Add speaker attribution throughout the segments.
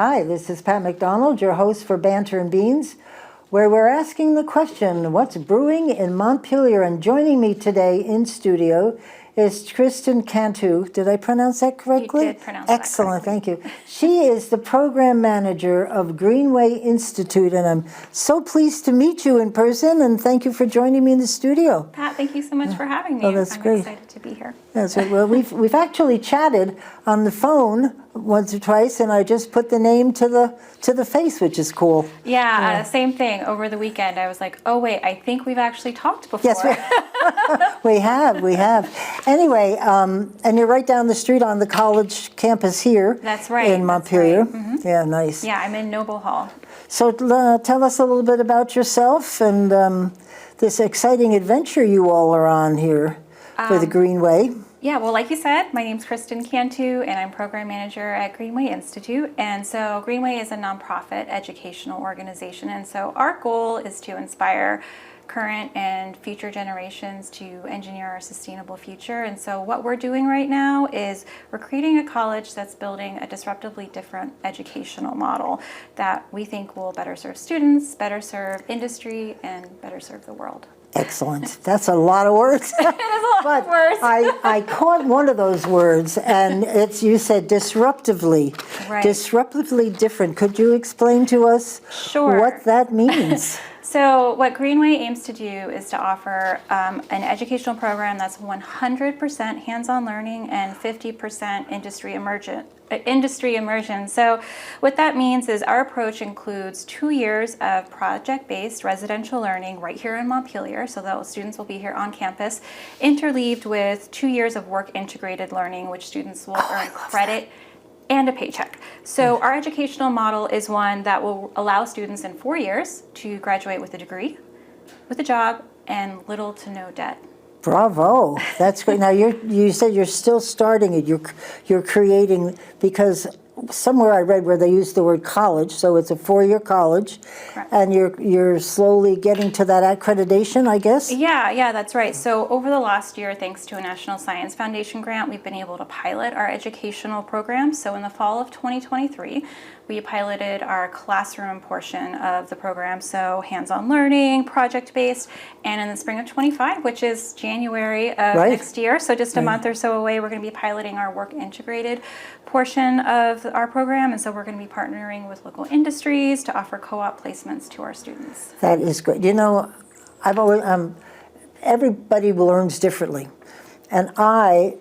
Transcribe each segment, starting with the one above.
Speaker 1: Hi, this is Pat McDonald, your host for Banter and Beans, where we're asking the question, what's brewing in Montpelier? And joining me today in studio is Kristen Cantu. Did I pronounce that correctly?
Speaker 2: You did pronounce that
Speaker 1: Excellent,
Speaker 2: correctly.
Speaker 1: thank you. She is the program manager of Greenway Institute, and I'm so pleased to meet you in person, and thank you for joining me in the studio.
Speaker 2: Pat, thank you so much for having me.
Speaker 1: Oh, that's
Speaker 2: I'm
Speaker 1: great.
Speaker 2: excited to be here.
Speaker 1: That's right. Well, we've actually chatted on the phone once or twice, and I just put the name to the face, which is cool.
Speaker 2: Yeah, same thing. Over the weekend, I was like, oh, wait, I think we've actually talked before.
Speaker 1: Yes, we have. Anyway, and you're right down the street on the college campus here.
Speaker 2: That's right.
Speaker 1: In Montpelier.
Speaker 2: That's right. Mm-hmm.
Speaker 1: Yeah, nice.
Speaker 2: Yeah, I'm in Noble Hall.
Speaker 1: So tell us a little bit about yourself and this exciting adventure you all are on here for the Greenway.
Speaker 2: Yeah, well, like you said, my name's Kristen Cantu, and I'm program manager at Greenway Institute. And so Greenway is a nonprofit educational organization. And so our goal is to inspire current and future generations to engineer our sustainable future. And so what we're doing right now is we're creating a college that's building a disruptively different educational model that we think will better serve students, better serve industry, and better serve the world.
Speaker 1: Excellent. That's a lot of words.
Speaker 2: It is a lot of words.
Speaker 1: I caught one of those words, and you said disruptively.
Speaker 2: Right.
Speaker 1: Disruptively different. Could you explain to us what that means?
Speaker 2: So what Greenway aims to do is to offer an educational program that's 100% hands-on learning and 50% industry immersion. So what that means is our approach includes 2 years of project-based residential learning right here in Montpelier, so those students will be here on campus, interleaved with 2 years of work-integrated learning, which students will earn credit and a paycheck. So our educational model is one that will allow students in 4 years to graduate with a degree, with a job, and little to no debt.
Speaker 1: Bravo, that's great. Now you said you're still starting it. You're creating, because somewhere I read where they used the word college, so it's a 4-year college.
Speaker 2: Correct.
Speaker 1: And you're slowly getting to that accreditation, I guess?
Speaker 2: Yeah, that's right. So over the last year, thanks to a National Science Foundation grant, we've been able to pilot our educational program. So in the fall of 2023, we piloted our classroom portion of the program, so hands-on learning, project-based, and in the spring of 25, which is January of next year, so just a month or so away, we're going to be piloting our work-integrated portion of our program, and so we're going to be partnering with local industries to offer co-op placements to our students.
Speaker 1: That is great. You know, I've always everybody learns differently, and I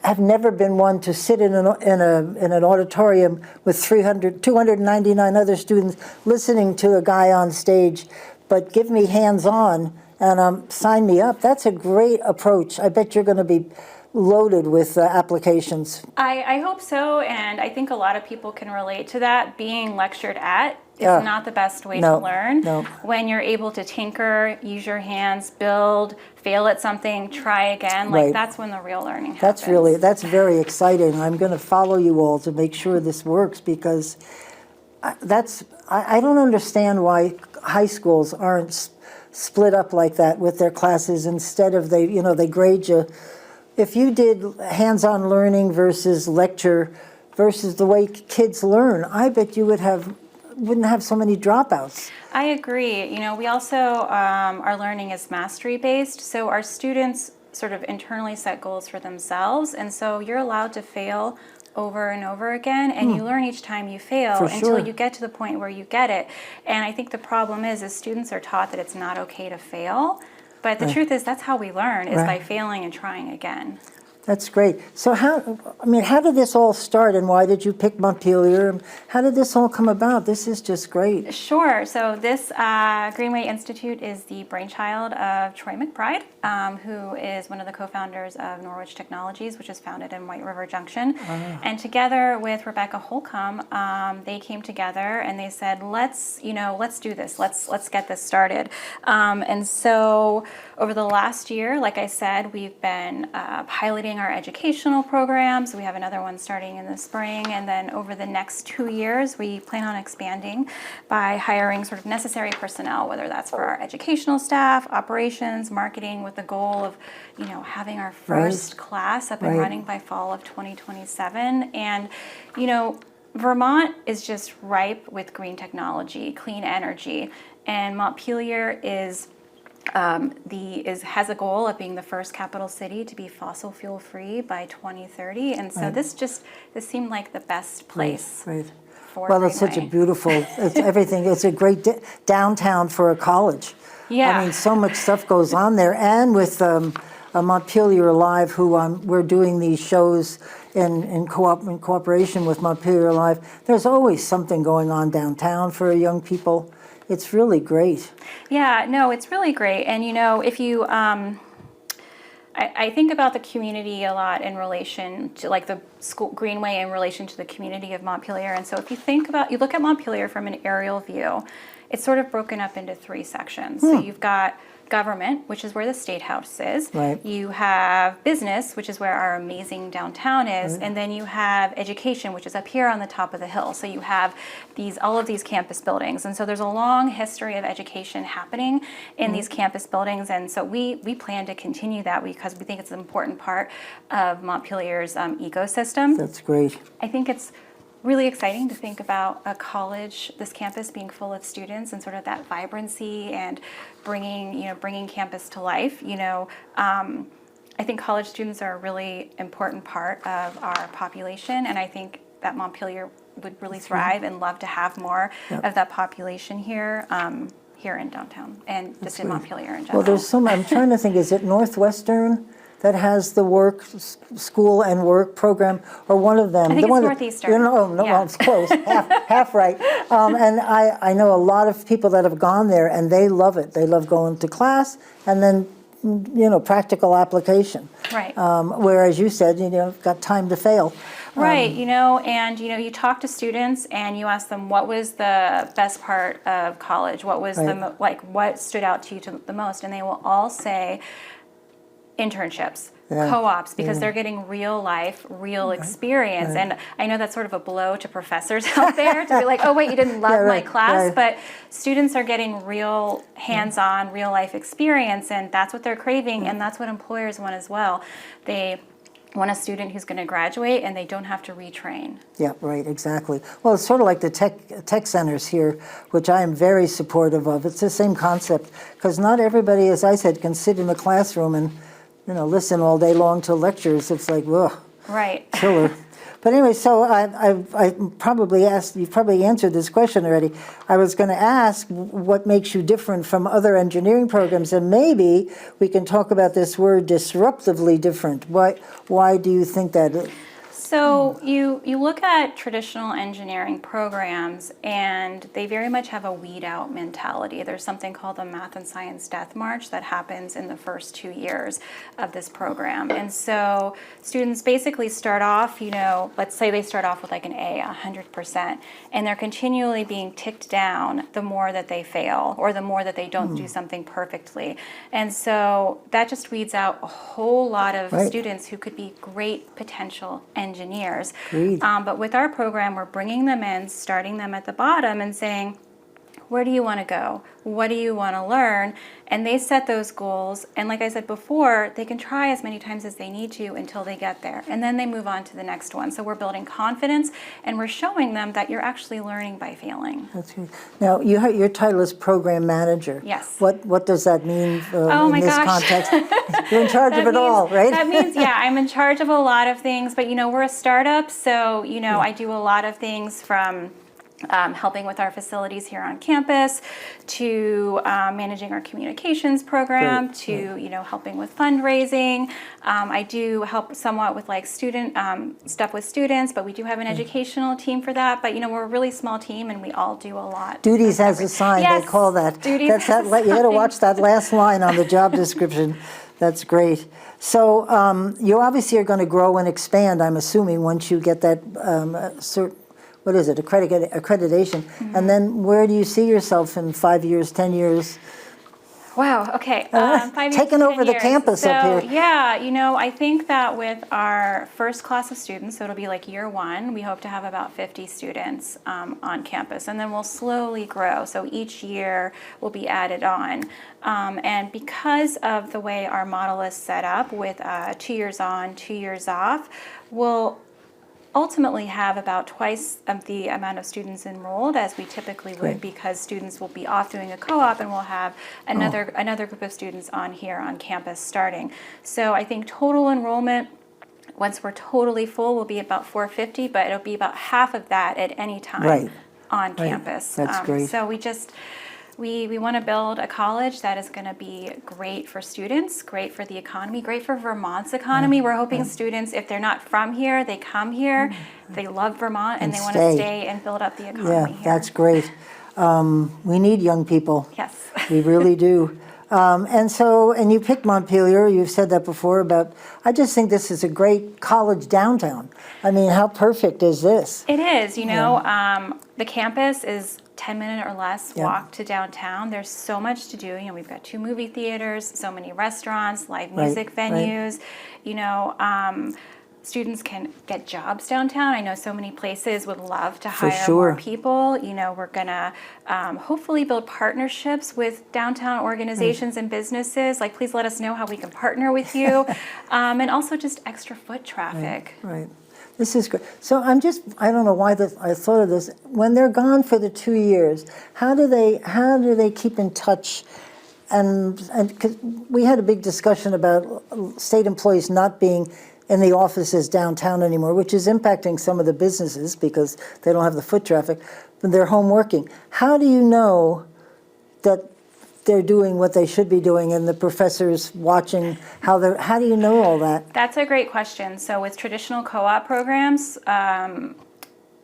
Speaker 1: have never been one to sit in an auditorium with 299 other students listening to a guy on stage, but give me hands-on and sign me up. That's a great approach. I bet you're going to be loaded with applications.
Speaker 2: I hope so, and I think a lot of people can relate to that. Being lectured at is not the best way to learn.
Speaker 1: No.
Speaker 2: When you're able to tinker, use your hands, build, fail at something, try again, that's when the real learning happens.
Speaker 1: That's very exciting. I'm going to follow you all to make sure this works, because I don't understand why high schools aren't split up like that with their classes. Instead of they grade you. If you did hands-on learning versus lecture versus the way kids learn, I bet you wouldn't have so many dropouts.
Speaker 2: I agree. We also, our learning is mastery-based, so our students sort of internally set goals for themselves, and so you're allowed to fail over and over again, and you learn each time you fail until you get to the point where you get it. And I think the problem is students are taught that it's not okay to fail, but the truth is that's how we learn, is by failing and trying again.
Speaker 1: That's great. So how did this all start, and why did you pick Montpelier? How did this all come about? This is just great.
Speaker 2: Sure. So this Greenway Institute is the brainchild of Troy McBride, who is one of the co-founders of Norwich Technologies, which is founded in White River Junction. And together with Rebecca Holcomb, they came together and they said, let's do this. Let's get this started. And so over the last year, like I said, we've been piloting our educational programs. We have another one starting in the spring, and then over the next 2 years we plan on expanding by hiring sort of necessary personnel, whether that's for our educational staff, operations, marketing, with the goal of having our first class up and running by fall of 2027. And Vermont is just ripe with green technology, clean energy, and Montpelier has a goal of being the first capital city to be fossil fuel free by 2030, and so this seemed like the best place.
Speaker 1: Right.
Speaker 2: For
Speaker 1: Well, it's such a
Speaker 2: Greenway.
Speaker 1: beautiful, it's everything. It's a great downtown for a college.
Speaker 2: Yeah.
Speaker 1: I mean, so much stuff goes on there, and with Montpelier Live, who we're doing these shows in cooperation with Montpelier Live. There's always something going on downtown for young people. It's really great.
Speaker 2: Yeah, no, it's really great. And if you, I think about the community a lot in relation to like the school Greenway in relation to the community of Montpelier. And so if you look at Montpelier from an aerial view, it's sort of broken up into three sections. So you've got government, which is where the State House is.
Speaker 1: Right.
Speaker 2: You have business, which is where our amazing downtown is, and then you have education, which is up here on the top of the hill. So you have all of these campus buildings, and so there's a long history of education happening in these campus buildings, and so we plan to continue that because we think it's an important part of Montpelier's ecosystem.
Speaker 1: That's great.
Speaker 2: I think it's really exciting to think about a college, this campus being full of students and sort of that vibrancy and bringing campus to life. I think college students are a really important part of our population, and I think that Montpelier would really thrive and love to have more of that population here in downtown and just in Montpelier in general.
Speaker 1: Well, there's I'm trying to think, is it Northwestern that has the school and work program, or one of them?
Speaker 2: I think
Speaker 1: the
Speaker 2: it's
Speaker 1: one
Speaker 2: Northeastern.
Speaker 1: Well, it's close, half right. And I know a lot of people that have gone there, and they love it. They love going to class and then, practical application.
Speaker 2: Right.
Speaker 1: Whereas you said, got time to fail.
Speaker 2: Right, and you talk to students and you ask them what was the best part of college, what was what stood out to you the most, and they will all say internships, co-ops, because they're getting real life, real experience. And I know that's sort of a blow to professors out there to be like, oh wait, you didn't love my class, but students are getting real hands-on, real life experience, and that's what they're craving, and that's what employers want as well. They want a student who's going to graduate and they don't have to retrain.
Speaker 1: Yeah, right, exactly. Well, it's sort of like the tech centers here, which I am very supportive of. It's the same concept, because not everybody, as I said, can sit in the classroom and listen all day long to lectures. It's like, ugh,
Speaker 2: right,
Speaker 1: killer. But anyway, so I probably asked, you've probably answered this question already. I was going to ask what makes you different from other engineering programs, and maybe we can talk about this word disruptively different. Why do you think that?
Speaker 2: So you look at traditional engineering programs and they very much have a weed out mentality. There's something called the Math and Science Death March that happens in the first 2 years of this program. And so students basically start off, let's say they start off with like an A, 100%, and they're continually being ticked down the more that they fail or the more that they don't do something perfectly. And so that just weeds out a whole lot of students who could be great potential engineers. But with our program, we're bringing them in, starting them at the bottom and saying, where do you want to go? What do you want to learn? And they set those goals. And like I said before, they can try as many times as they need to until they get there. And then they move on to the next one. So we're building confidence and we're showing them that you're actually learning by failing.
Speaker 1: That's good. Now, your title is Program Manager.
Speaker 2: Yes.
Speaker 1: What does that mean
Speaker 2: oh my
Speaker 1: in this
Speaker 2: gosh.
Speaker 1: context? You're in charge of it all, right?
Speaker 2: That means, I'm in charge of a lot of things. But, we're a startup. So, I do a lot of things from helping with our facilities here on campus, to managing our communications program, to helping with fundraising. I do help somewhat with like student stuff with students, but we do have an educational team for that. But we're a really small team, and we all do a lot.
Speaker 1: Duties as assigned,
Speaker 2: yes,
Speaker 1: they call that.
Speaker 2: Duties
Speaker 1: That's
Speaker 2: as
Speaker 1: that. You got to watch that last line on the job description. That's great. So you obviously are going to grow and expand, I'm assuming, once you get that what is it, accreditation.
Speaker 2: Mm-hmm.
Speaker 1: And then where do you see yourself in 5 years, 10 years?
Speaker 2: Wow, okay. 5 years,
Speaker 1: Taking
Speaker 2: 10
Speaker 1: over the
Speaker 2: years.
Speaker 1: campus up here.
Speaker 2: Yeah, I think that with our first class of students, so it'll be like year one, we hope to have about 50 students on campus, and then we'll slowly grow. So each year will be added on. And because of the way our model is set up with 2 years on, 2 years off, ultimately have about twice of the amount of students enrolled as we typically would,
Speaker 1: Great.
Speaker 2: because students will be off doing a co-op, and we'll have another group of students on here on campus starting. So I think total enrollment, once we're totally full, will be about 450, but it'll be about half of that at any time on campus.
Speaker 1: That's great.
Speaker 2: So we want to build a college that is going to be great for students, great for the economy, great for Vermont's economy. We're hoping students, if they're not from here, they come here, they love Vermont, and they want to stay and build up the economy here.
Speaker 1: That's great. We need young people.
Speaker 2: Yes.
Speaker 1: We really do. And you picked Montpelier, you've said that before, I just think this is a great college downtown. I mean, how perfect is this?
Speaker 2: It is, the campus is 10-minute or less walk to downtown. There's so much to do. We've got 2 movie theaters, so many restaurants, live music venues. Students can get jobs downtown. I know so many places would love to hire more people. We're going to hopefully build partnerships with downtown organizations and businesses. Please let us know how we can partner with you. And also just extra foot traffic.
Speaker 1: Right. This is great. So I don't know why I thought of this. When they're gone for the 2 years, how do they keep in touch? And 'cause we had a big discussion about state employees not being in the offices downtown anymore, which is impacting some of the businesses because they don't have the foot traffic, but they're home working. How do you know that they're doing what they should be doing and the professors watching how do you know all that?
Speaker 2: That's a great question. So with traditional co-op programs,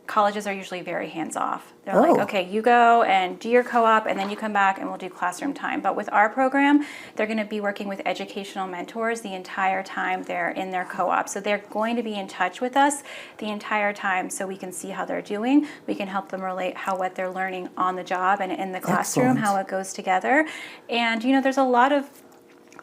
Speaker 2: colleges are usually very hands-off. They're like, okay, you go and do your co-op, and then you come back and we'll do classroom time. But with our program, they're going to be working with educational mentors the entire time they're in their co-op. So they're going to be in touch with us the entire time so we can see how they're doing. We can help them relate what they're learning on the job and in the classroom, how it goes together. And, there's a lot of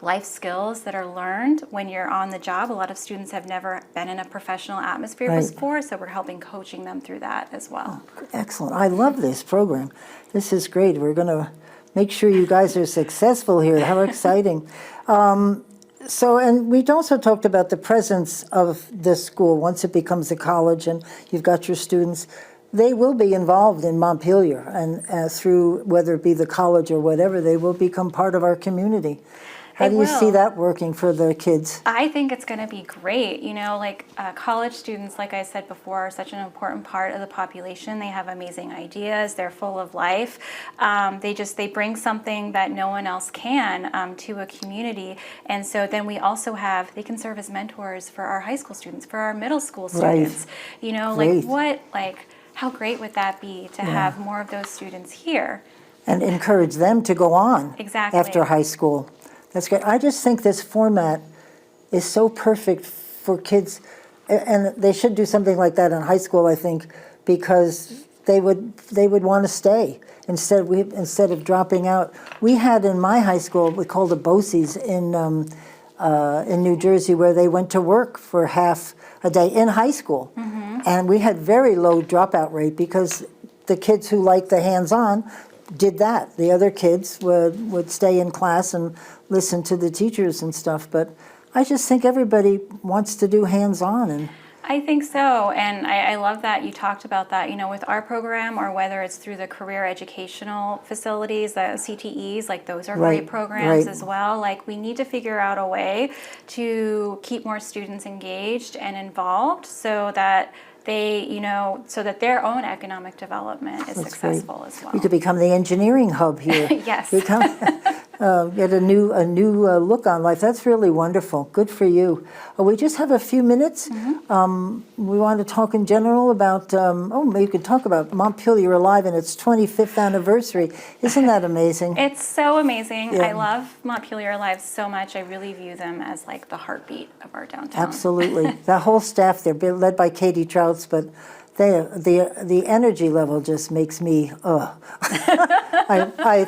Speaker 2: life skills that are learned when you're on the job. A lot of students have never been in a professional atmosphere before, so we're helping coaching them through that as well.
Speaker 1: Excellent. I love this program. This is great. We're going to make sure you guys are successful here. How exciting. And we also talked about the presence of this school once it becomes a college and you've got your students. They will be involved in Montpelier, and through whether it be the college or whatever, they will become part of our community. How do you see that working for the kids? I
Speaker 2: think it's going to be great. College students, like I said before, are such an important part of the population. They have amazing ideas. They're full of life. They bring something that no one else can to a community. And so then we also they can serve as mentors for our high school students, for our middle school students. How great would that be to have more of those students here?
Speaker 1: And encourage them to go on after high school. That's great. I just think this format is so perfect for kids, and they should do something like that in high school, I think, because they would want to stay instead of dropping out. We had in my high school, we called it BOCES in New Jersey, where they went to work for half a day in high school, and we had very low dropout rate because the kids who liked the hands-on did that. The other kids would stay in class and listen to the teachers and stuff. But I just think everybody wants to do hands-on. And
Speaker 2: I think so, and I love that you talked about that. With our program, or whether it's through the career educational facilities, the CTEs, those are great programs as well. We need to figure out a way to keep more students engaged and involved so that so that their own economic development is successful as well.
Speaker 1: You could become the engineering hub here.
Speaker 2: Yes.
Speaker 1: Get a new look on life. That's really wonderful. Good for you. We just have a few minutes. We want to talk in general about, maybe you could talk about Montpelier Alive and its 25th anniversary. Isn't that amazing?
Speaker 2: It's so amazing. Yeah. I love Montpelier Alive so much. I really view them as the heartbeat of our downtown.
Speaker 1: Absolutely. The whole staff, they're led by Katie Trouts, but the energy level just makes me, I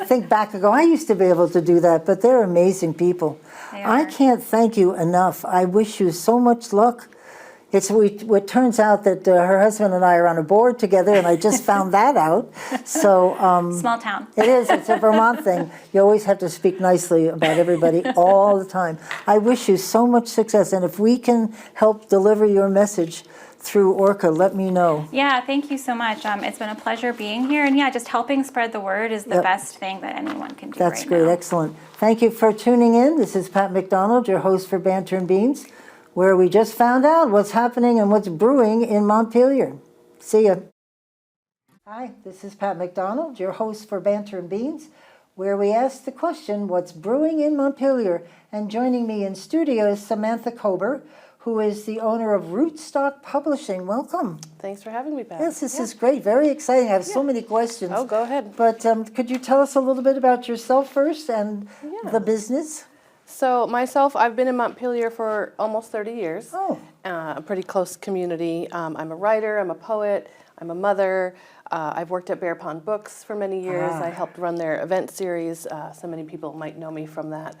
Speaker 1: think back and go, I used to be able to do that, but they're amazing people. I can't thank you enough. I wish you so much luck. It turns out that her husband and I are on a board together, and I just found that out. So
Speaker 2: small town.
Speaker 1: It is. It's a Vermont thing. You always have to speak nicely about everybody all the time. I wish you so much success, and if we can help deliver your message through Orca, let me know.
Speaker 2: Yeah, thank you so much. It's been a pleasure being here. And yeah, just helping spread the word is the best thing that anyone can do
Speaker 1: That's
Speaker 2: right
Speaker 1: great,
Speaker 2: now.
Speaker 1: excellent. Thank you for tuning in. This is Pat McDonald, your host for Banter and Beans, where we just found out what's happening and what's brewing in Montpelier. See ya. Hi, this is Pat McDonald, your host for Banter and Beans, where we ask the question, what's brewing in Montpelier? And joining me in studio is Samantha Kober, who is the owner of Rootstock Publishing. Welcome.
Speaker 3: Thanks for having me, Pat.
Speaker 1: Yes, this is great. Very exciting. I have so many questions.
Speaker 3: Oh, go ahead.
Speaker 1: But could you tell us a little bit about yourself first and the business?
Speaker 3: So myself, I've been in Montpelier for almost 30 years.
Speaker 1: Oh.
Speaker 3: A pretty close community. I'm a writer, I'm a poet, I'm a mother. I've worked at Bear Pond Books for many years. I helped run their event series. So many people might know me from that.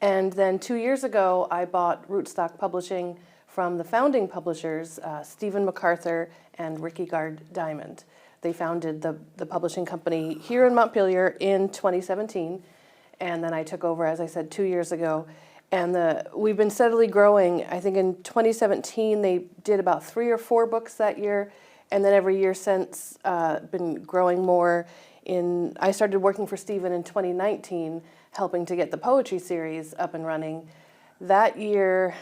Speaker 3: And then 2 years ago, I bought Rootstock Publishing from the founding publishers, Stephen MacArthur and Ricky Gard Diamond. They founded the publishing company here in Montpelier in 2017. And then I took over, as I said, 2 years ago. And we've been steadily growing. I think in 2017, they did about 3 or 4 books that year. And then every year since, been growing more. I started working for Stephen in 2019, helping to get the poetry series up and running. That year,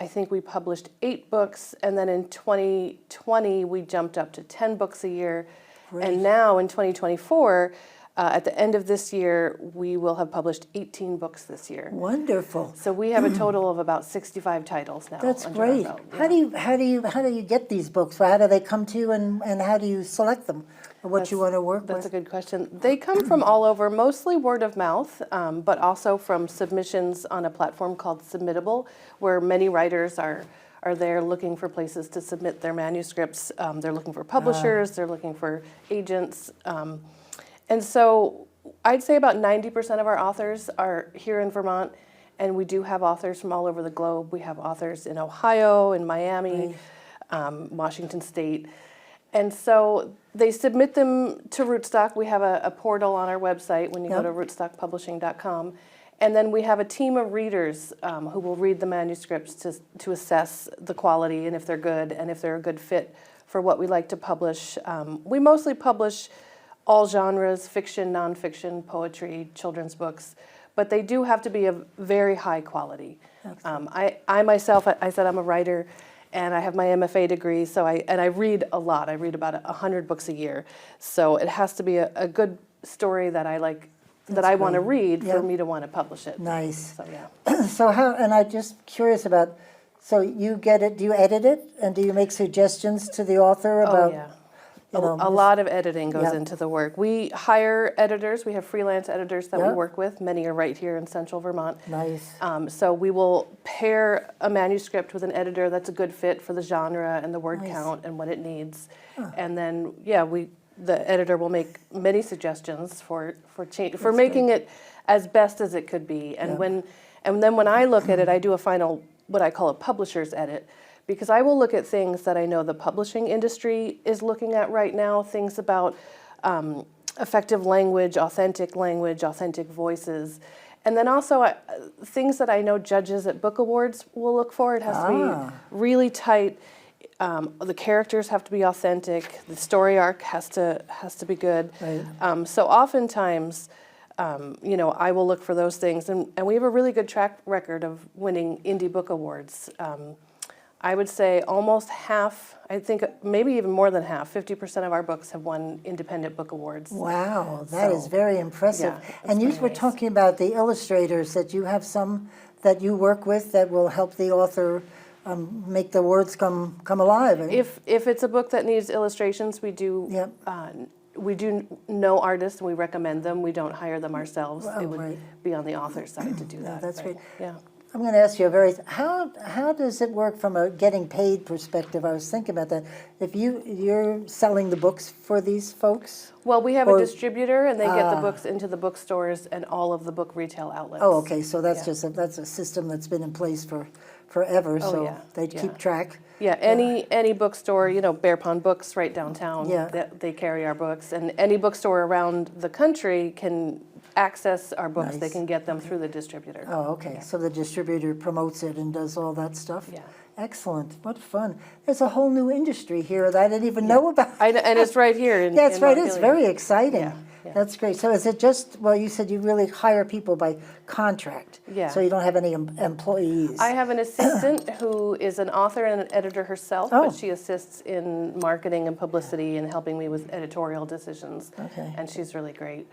Speaker 3: I think we published 8 books, and then in 2020, we jumped up to 10 books a year. Great. And now in 2024, at the end of this year, we will have published 18 books this year.
Speaker 1: Wonderful.
Speaker 3: So we have a total of about 65 titles now.
Speaker 1: That's
Speaker 3: under our
Speaker 1: great.
Speaker 3: belt.
Speaker 1: How do you get these books? How do they come to you, and how do you select them? Or what you want to work
Speaker 3: That's
Speaker 1: with?
Speaker 3: a good question. They come from all over, mostly word of mouth, but also from submissions on a platform called Submittable, where many writers are there looking for places to submit their manuscripts. They're looking for publishers, they're looking for agents. And so I'd say about 90% of our authors are here in Vermont, and we do have authors from all over the globe. We have authors in Ohio, in Miami, Washington State. And so they submit them to Rootstock. We have a portal on our website when you go to rootstockpublishing.com. And then we have a team of readers who will read the manuscripts to assess the quality and if they're good and if they're a good fit for what we like to publish. We mostly publish all genres, fiction, nonfiction, poetry, children's books, but they do have to be of very high quality. I myself, I said I'm a writer, and I have my MFA degree, so I read a lot. I read about 100 books a year, so it has to be a good story that I like, that I want to read for me to want to publish it.
Speaker 1: Nice.
Speaker 3: So yeah.
Speaker 1: So and I'm just curious about, so you get it, do you edit it? And do you make suggestions to the author about?
Speaker 3: Oh yeah. A lot of editing goes into the work. We hire editors. We have freelance editors that we work with. Many are right here in central Vermont.
Speaker 1: Nice.
Speaker 3: So we will pair a manuscript with an editor that's a good fit for the genre and the word count and what it needs. And then, the editor will make many suggestions for making it as best as it could be. And then when I look at it, I do a final, what I call a publisher's edit. Because I will look at things that I know the publishing industry is looking at right now, things about effective language, authentic voices. And then also things that I know judges at book awards will look for. It has to be really tight. The characters have to be authentic. The story arc has to be good. Right. So oftentimes, I will look for those things. And we have a really good track record of winning indie book awards. I would say almost half, I think maybe even more than half, 50% of our books have won independent book awards.
Speaker 1: Wow, that is very impressive.
Speaker 3: Yeah,
Speaker 1: and you were talking about the illustrators, that you have some that you work with that will help the author make the words come alive.
Speaker 3: If it's a book that needs illustrations, we do know artists, and we recommend them. We don't hire them ourselves. It would be on the author's side to do that.
Speaker 1: That's great.
Speaker 3: Yeah.
Speaker 1: I'm going to ask you how does it work from a getting paid perspective? I was thinking about that. If you're selling the books for these folks?
Speaker 3: Well, we have a distributor, and they get the books into the bookstores and all of the book retail outlets.
Speaker 1: Oh, okay. So that's that's a system that's been in place for forever. So they keep track.
Speaker 3: Yeah, any bookstore, Bear Pond Books right downtown, they carry our books, and any bookstore around the country can access our books. They can get them through the distributor.
Speaker 1: Oh, okay. So the distributor promotes it and does all that stuff?
Speaker 3: Yeah.
Speaker 1: Excellent. What fun. There's a whole new industry here that I didn't even know about.
Speaker 3: And it's right here in
Speaker 1: That's
Speaker 3: in
Speaker 1: right. It's
Speaker 3: Montpelier.
Speaker 1: very exciting.
Speaker 3: Yeah, yeah.
Speaker 1: That's great. So is it just, well, you said you really hire people by contract.
Speaker 3: Yeah.
Speaker 1: So you don't have any employees.
Speaker 3: I have an assistant who is an author and an editor herself,
Speaker 1: Oh.
Speaker 3: but she assists in marketing and publicity and helping me with editorial decisions.
Speaker 1: Okay.
Speaker 3: And she's really great.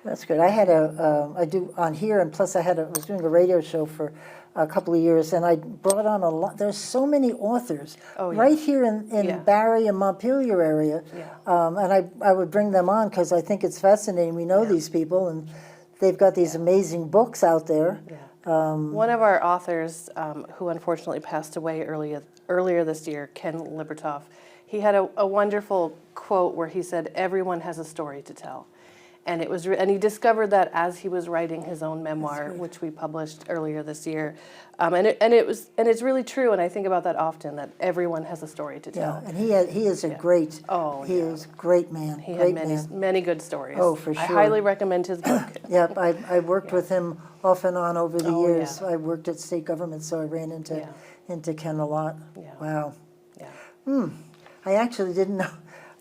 Speaker 1: That's good. I had I do on here, and plus I was doing a radio show for a couple of years, and I brought on a lot. There's so many authors
Speaker 3: Oh, yeah.
Speaker 1: right here in
Speaker 3: Yeah.
Speaker 1: Barrie and Montpelier area,
Speaker 3: Yeah.
Speaker 1: and I would bring them on because I think it's fascinating. We know these people, and they've got these amazing books out there.
Speaker 3: Yeah. One of our authors, who unfortunately passed away earlier this year, Ken Libertoff, he had a wonderful quote where he said, "Everyone has a story to tell." And it was, and he discovered that as he was writing his own memoir, which we published earlier this year, and it's really true. And I think about that often, that everyone has a story to tell.
Speaker 1: Yeah, and he is a great.
Speaker 3: Oh,
Speaker 1: he is a great man.
Speaker 3: He
Speaker 1: great
Speaker 3: had
Speaker 1: man.
Speaker 3: many good stories.
Speaker 1: Oh, for sure.
Speaker 3: I highly recommend his book.
Speaker 1: Yep, I worked with him off and on over the
Speaker 3: Oh,
Speaker 1: years.
Speaker 3: yeah.
Speaker 1: I worked at state government, so I ran into Ken a lot.
Speaker 3: Yeah.
Speaker 1: Wow.
Speaker 3: Yeah.
Speaker 1: I actually didn't know.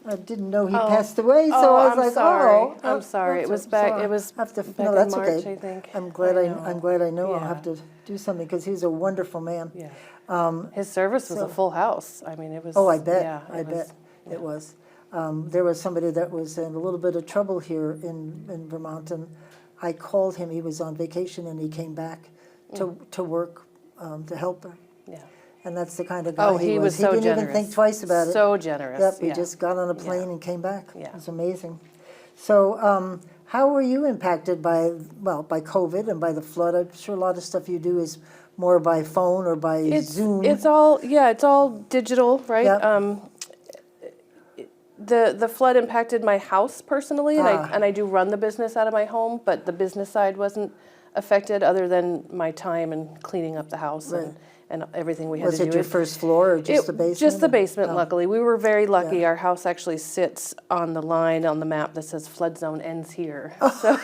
Speaker 1: I didn't know he passed away, so
Speaker 3: Oh,
Speaker 1: I was
Speaker 3: I'm
Speaker 1: like,
Speaker 3: sorry.
Speaker 1: "Oh,
Speaker 3: I'm sorry. It was
Speaker 1: so
Speaker 3: back.
Speaker 1: sorry.
Speaker 3: It was
Speaker 1: I have to,
Speaker 3: back
Speaker 1: no,
Speaker 3: in
Speaker 1: that's
Speaker 3: March,
Speaker 1: okay.
Speaker 3: I think.
Speaker 1: I'm glad
Speaker 3: I know.
Speaker 1: I'm glad I know. I'll
Speaker 3: Yeah.
Speaker 1: have to do something because he's a wonderful man.
Speaker 3: Yeah. His service was a full house. I mean, it was.
Speaker 1: Oh, I bet.
Speaker 3: Yeah,
Speaker 1: I bet it was. There was somebody that was in a little bit of trouble here in Vermont, and I called him. He was on vacation, and he came back to work to help her.
Speaker 3: Yeah.
Speaker 1: And that's the kind of guy
Speaker 3: Oh, he was so
Speaker 1: He didn't
Speaker 3: generous.
Speaker 1: even think twice about it.
Speaker 3: So generous.
Speaker 1: Yep, he
Speaker 3: yeah.
Speaker 1: just got on a plane
Speaker 3: Yeah.
Speaker 1: and came back.
Speaker 3: Yeah.
Speaker 1: It was amazing. So how were you impacted by COVID and by the flood? I'm sure a lot of stuff you do is more by phone or by Zoom.
Speaker 3: It's all digital, right?
Speaker 1: Yep.
Speaker 3: The flood impacted my house personally, and
Speaker 1: Ah.
Speaker 3: I do run the business out of my home, but the business side wasn't affected, other than my time and cleaning up the house and everything we had
Speaker 1: Was
Speaker 3: to do.
Speaker 1: it your first floor or just the basement?
Speaker 3: Just the basement,
Speaker 1: Oh.
Speaker 3: luckily. We were very lucky.
Speaker 1: Yeah.
Speaker 3: Our house actually sits on the line on the map that says flood zone ends here. So,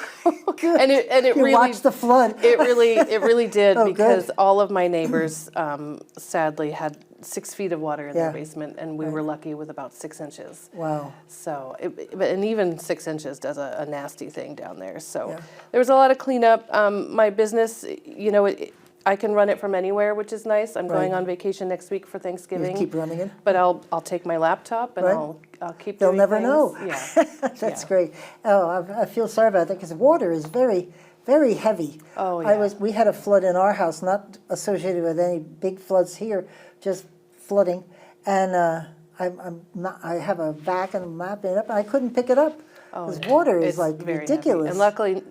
Speaker 3: and it
Speaker 1: You
Speaker 3: really
Speaker 1: watched the flood.
Speaker 3: It really did,
Speaker 1: Oh,
Speaker 3: because
Speaker 1: good.
Speaker 3: all of my neighbors sadly had 6 feet of water in
Speaker 1: Yeah.
Speaker 3: their basement, and we were lucky with about 6 inches.
Speaker 1: Wow.
Speaker 3: So, and even 6 inches does a nasty thing down there. So
Speaker 1: Yeah.
Speaker 3: there was a lot of cleanup. My business, I can run it from anywhere, which is nice. I'm going
Speaker 1: Right.
Speaker 3: on vacation next week for
Speaker 1: You
Speaker 3: Thanksgiving.
Speaker 1: keep running it?
Speaker 3: But I'll take my laptop and
Speaker 1: Right.
Speaker 3: I'll keep
Speaker 1: They'll
Speaker 3: doing
Speaker 1: never
Speaker 3: things.
Speaker 1: know.
Speaker 3: Yeah.
Speaker 1: That's
Speaker 3: Yeah.
Speaker 1: great. Oh, I feel sorry about that because water is very, very heavy.
Speaker 3: Oh, yeah.
Speaker 1: We had a flood in our house, not associated with any big floods here, just flooding. And I have a vac and I'm mapping it up, and I couldn't pick it up. Because water is
Speaker 3: It's
Speaker 1: like
Speaker 3: very heavy.
Speaker 1: ridiculous.
Speaker 3: And luckily,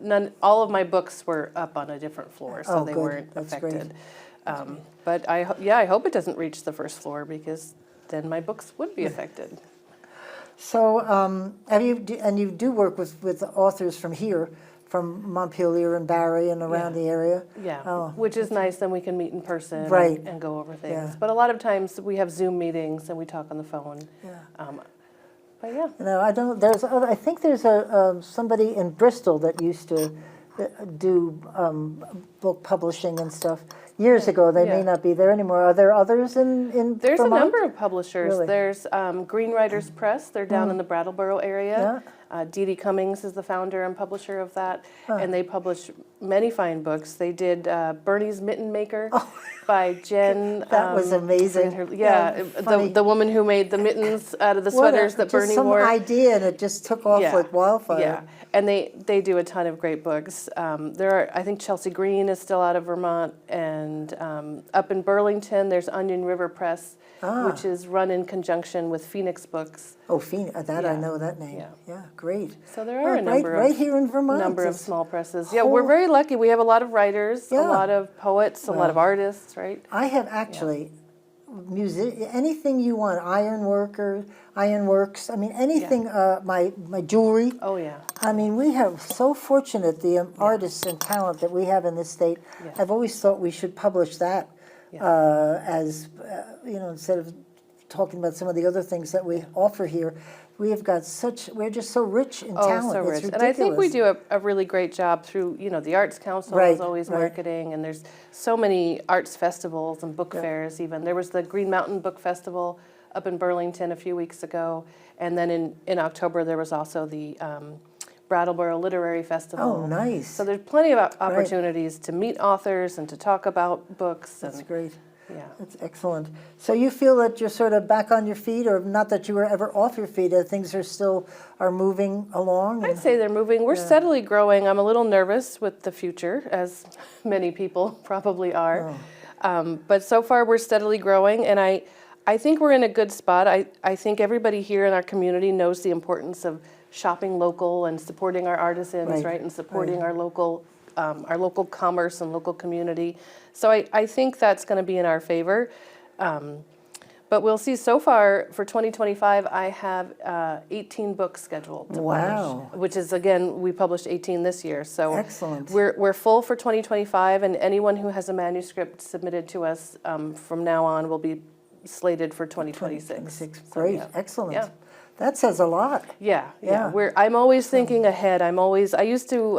Speaker 3: all of my books were up on a different floor, so
Speaker 1: Oh,
Speaker 3: they
Speaker 1: good.
Speaker 3: weren't
Speaker 1: That's
Speaker 3: affected. But I hope it doesn't reach the first floor, because then my books would be affected.
Speaker 1: So, you do work with authors from here, from Montpelier and Barrie and around
Speaker 3: Yeah.
Speaker 1: the area?
Speaker 3: Yeah,
Speaker 1: Oh,
Speaker 3: which is nice. Then we can meet in person
Speaker 1: Right.
Speaker 3: and go over things.
Speaker 1: Yeah.
Speaker 3: But a lot of times we have Zoom meetings and we talk on the phone.
Speaker 1: Yeah.
Speaker 3: But yeah.
Speaker 1: No, I don't. I think there's somebody in Bristol that used to do book publishing and stuff years ago. They may
Speaker 3: Yeah.
Speaker 1: not be there anymore. Are there others in
Speaker 3: There's
Speaker 1: Vermont?
Speaker 3: a number of publishers.
Speaker 1: Really?
Speaker 3: There's Green Writers Press. They're down in the Brattleboro area.
Speaker 1: Yeah.
Speaker 3: Dee Dee Cummings is the founder and publisher of that, and they publish many fine books. They did Bernie's Mitten Maker by Jen.
Speaker 1: That was amazing.
Speaker 3: Yeah,
Speaker 1: funny.
Speaker 3: the woman who made the mittens out of the
Speaker 1: What
Speaker 3: sweaters that
Speaker 1: just
Speaker 3: Bernie
Speaker 1: some
Speaker 3: wore.
Speaker 1: idea, and it just took off
Speaker 3: Yeah.
Speaker 1: like wildfire.
Speaker 3: Yeah, and they do a ton of great books. I think Chelsea Green is still out of Vermont, and up in Burlington there's Onion River Press, which is run in conjunction with Phoenix Books.
Speaker 1: Oh, Phoenix, that I
Speaker 3: Yeah.
Speaker 1: know that name.
Speaker 3: Yeah.
Speaker 1: Great.
Speaker 3: So there are a number
Speaker 1: right
Speaker 3: of
Speaker 1: here in Vermont.
Speaker 3: number of
Speaker 1: It's
Speaker 3: small presses. Yeah, we're very lucky. We have a lot of writers,
Speaker 1: Yeah.
Speaker 3: a lot of poets, a lot of artists, right?
Speaker 1: I have actually anything you want, ironworks. I mean, anything. My jewelry.
Speaker 3: Oh yeah.
Speaker 1: I mean, we have so fortunate the artists and talent that we have in this state.
Speaker 3: Yeah.
Speaker 1: I've always thought we should publish that as instead of talking about some of the other things that we offer here. We're just so rich in talent.
Speaker 3: So
Speaker 1: It's
Speaker 3: rich. And I think we
Speaker 1: ridiculous.
Speaker 3: do a really great job through, the Arts Council
Speaker 1: Right,
Speaker 3: is always
Speaker 1: right.
Speaker 3: marketing, and there's so many arts festivals and book fairs even. There was the Green Mountain Book Festival up in Burlington a few weeks ago, and then in October there was also the Brattleboro Literary Festival.
Speaker 1: Oh, nice.
Speaker 3: So there's plenty of opportunities to meet authors and to talk about books.
Speaker 1: That's
Speaker 3: And
Speaker 1: great.
Speaker 3: yeah.
Speaker 1: That's excellent. So you feel that you're sort of back on your feet, or not that you were ever off your feet, that things are moving along?
Speaker 3: I'd say they're moving. We're steadily growing. I'm a little nervous with the future, as many people probably are. But so far we're steadily growing, and I think we're in a good spot. I think everybody here in our community knows the importance of shopping local and supporting our artisans, right? And supporting our local commerce and local community. So I think that's going to be in our favor. But we'll see. So far, for 2025, I have 18 books scheduled to publish, which is, again, we published 18 this year. So
Speaker 1: excellent.
Speaker 3: We're full for 2025, and anyone who has a manuscript submitted to us from now on will be slated for 2026.
Speaker 1: Great,
Speaker 3: So,
Speaker 1: excellent.
Speaker 3: Yeah.
Speaker 1: That says a lot.
Speaker 3: Yeah.
Speaker 1: Yeah.
Speaker 3: I'm always thinking ahead. I used to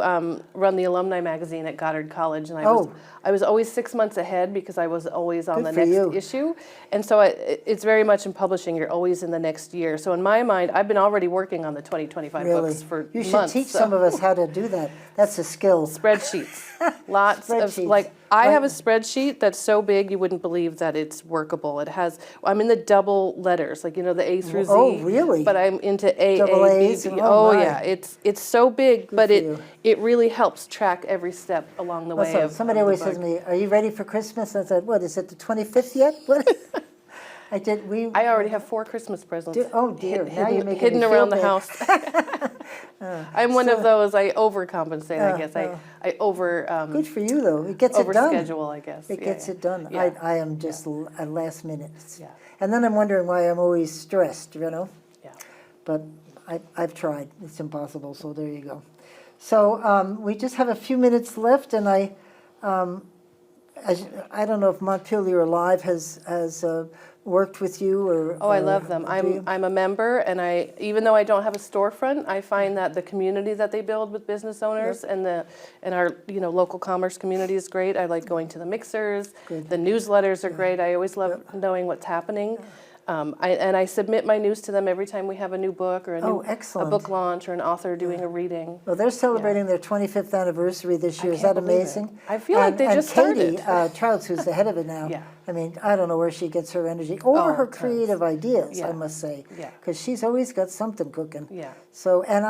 Speaker 3: run the alumni magazine at Goddard College, and I was always 6 months ahead because I was always on the next issue. And so it's very much in publishing. You're always in the next year. So in my mind, I've been already working on the 2025 books for months.
Speaker 1: You should teach some of us how to do that. That's a skill.
Speaker 3: Spreadsheets. Lots of, I have a spreadsheet that's so big you wouldn't believe that it's workable. I'm in the double letters, the A through Z.
Speaker 1: Oh, really?
Speaker 3: But I'm into A,
Speaker 1: double
Speaker 3: A,
Speaker 1: A's.
Speaker 3: B, B.
Speaker 1: Oh,
Speaker 3: yeah. It's so big, but
Speaker 1: for
Speaker 3: it really helps track every step along the way.
Speaker 1: Somebody always says to me, "Are you ready for Christmas?" I said, "What, is it the 25th yet?" What? I
Speaker 3: already have 4 Christmas presents.
Speaker 1: Oh dear! Now you're making
Speaker 3: hidden
Speaker 1: me feel
Speaker 3: around the
Speaker 1: bad.
Speaker 3: house. I'm one of those. I overcompensate. I guess I over.
Speaker 1: Good for you though. It gets it done.
Speaker 3: Overschedule, I guess.
Speaker 1: It gets it done.
Speaker 3: Yeah.
Speaker 1: I am just at last minute.
Speaker 3: Yeah.
Speaker 1: And then I'm wondering why I'm always stressed.
Speaker 3: Yeah.
Speaker 1: But I've tried. It's impossible. So there you go. So we just have a few minutes left, and I don't know if Montpelier Live has worked with you or.
Speaker 3: Oh, I love them. I'm a member, and even though I don't have a storefront, I find that the community that they build with business owners and our local commerce community is great. I like going to the mixers.
Speaker 1: Good.
Speaker 3: The newsletters are great. I always love knowing what's happening. I submit my news to them every time we have a new book or a book launch or an author doing a reading.
Speaker 1: Well, they're celebrating their 25th anniversary this year. Is that amazing?
Speaker 3: I feel like they just
Speaker 1: Katie
Speaker 3: started.
Speaker 1: Trouts, who's the head of it now.
Speaker 3: Yeah.
Speaker 1: I mean, I don't know where she gets her energy or her creative ideas.
Speaker 3: Yeah.
Speaker 1: I must say,
Speaker 3: Yeah.
Speaker 1: because she's always got something cooking.
Speaker 3: Yeah.
Speaker 1: So, and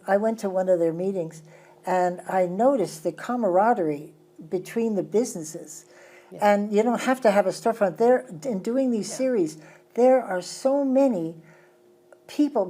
Speaker 1: I went to one of their meetings, and I noticed the camaraderie between the businesses, and you don't have to have a storefront. There, in doing these series, there are so many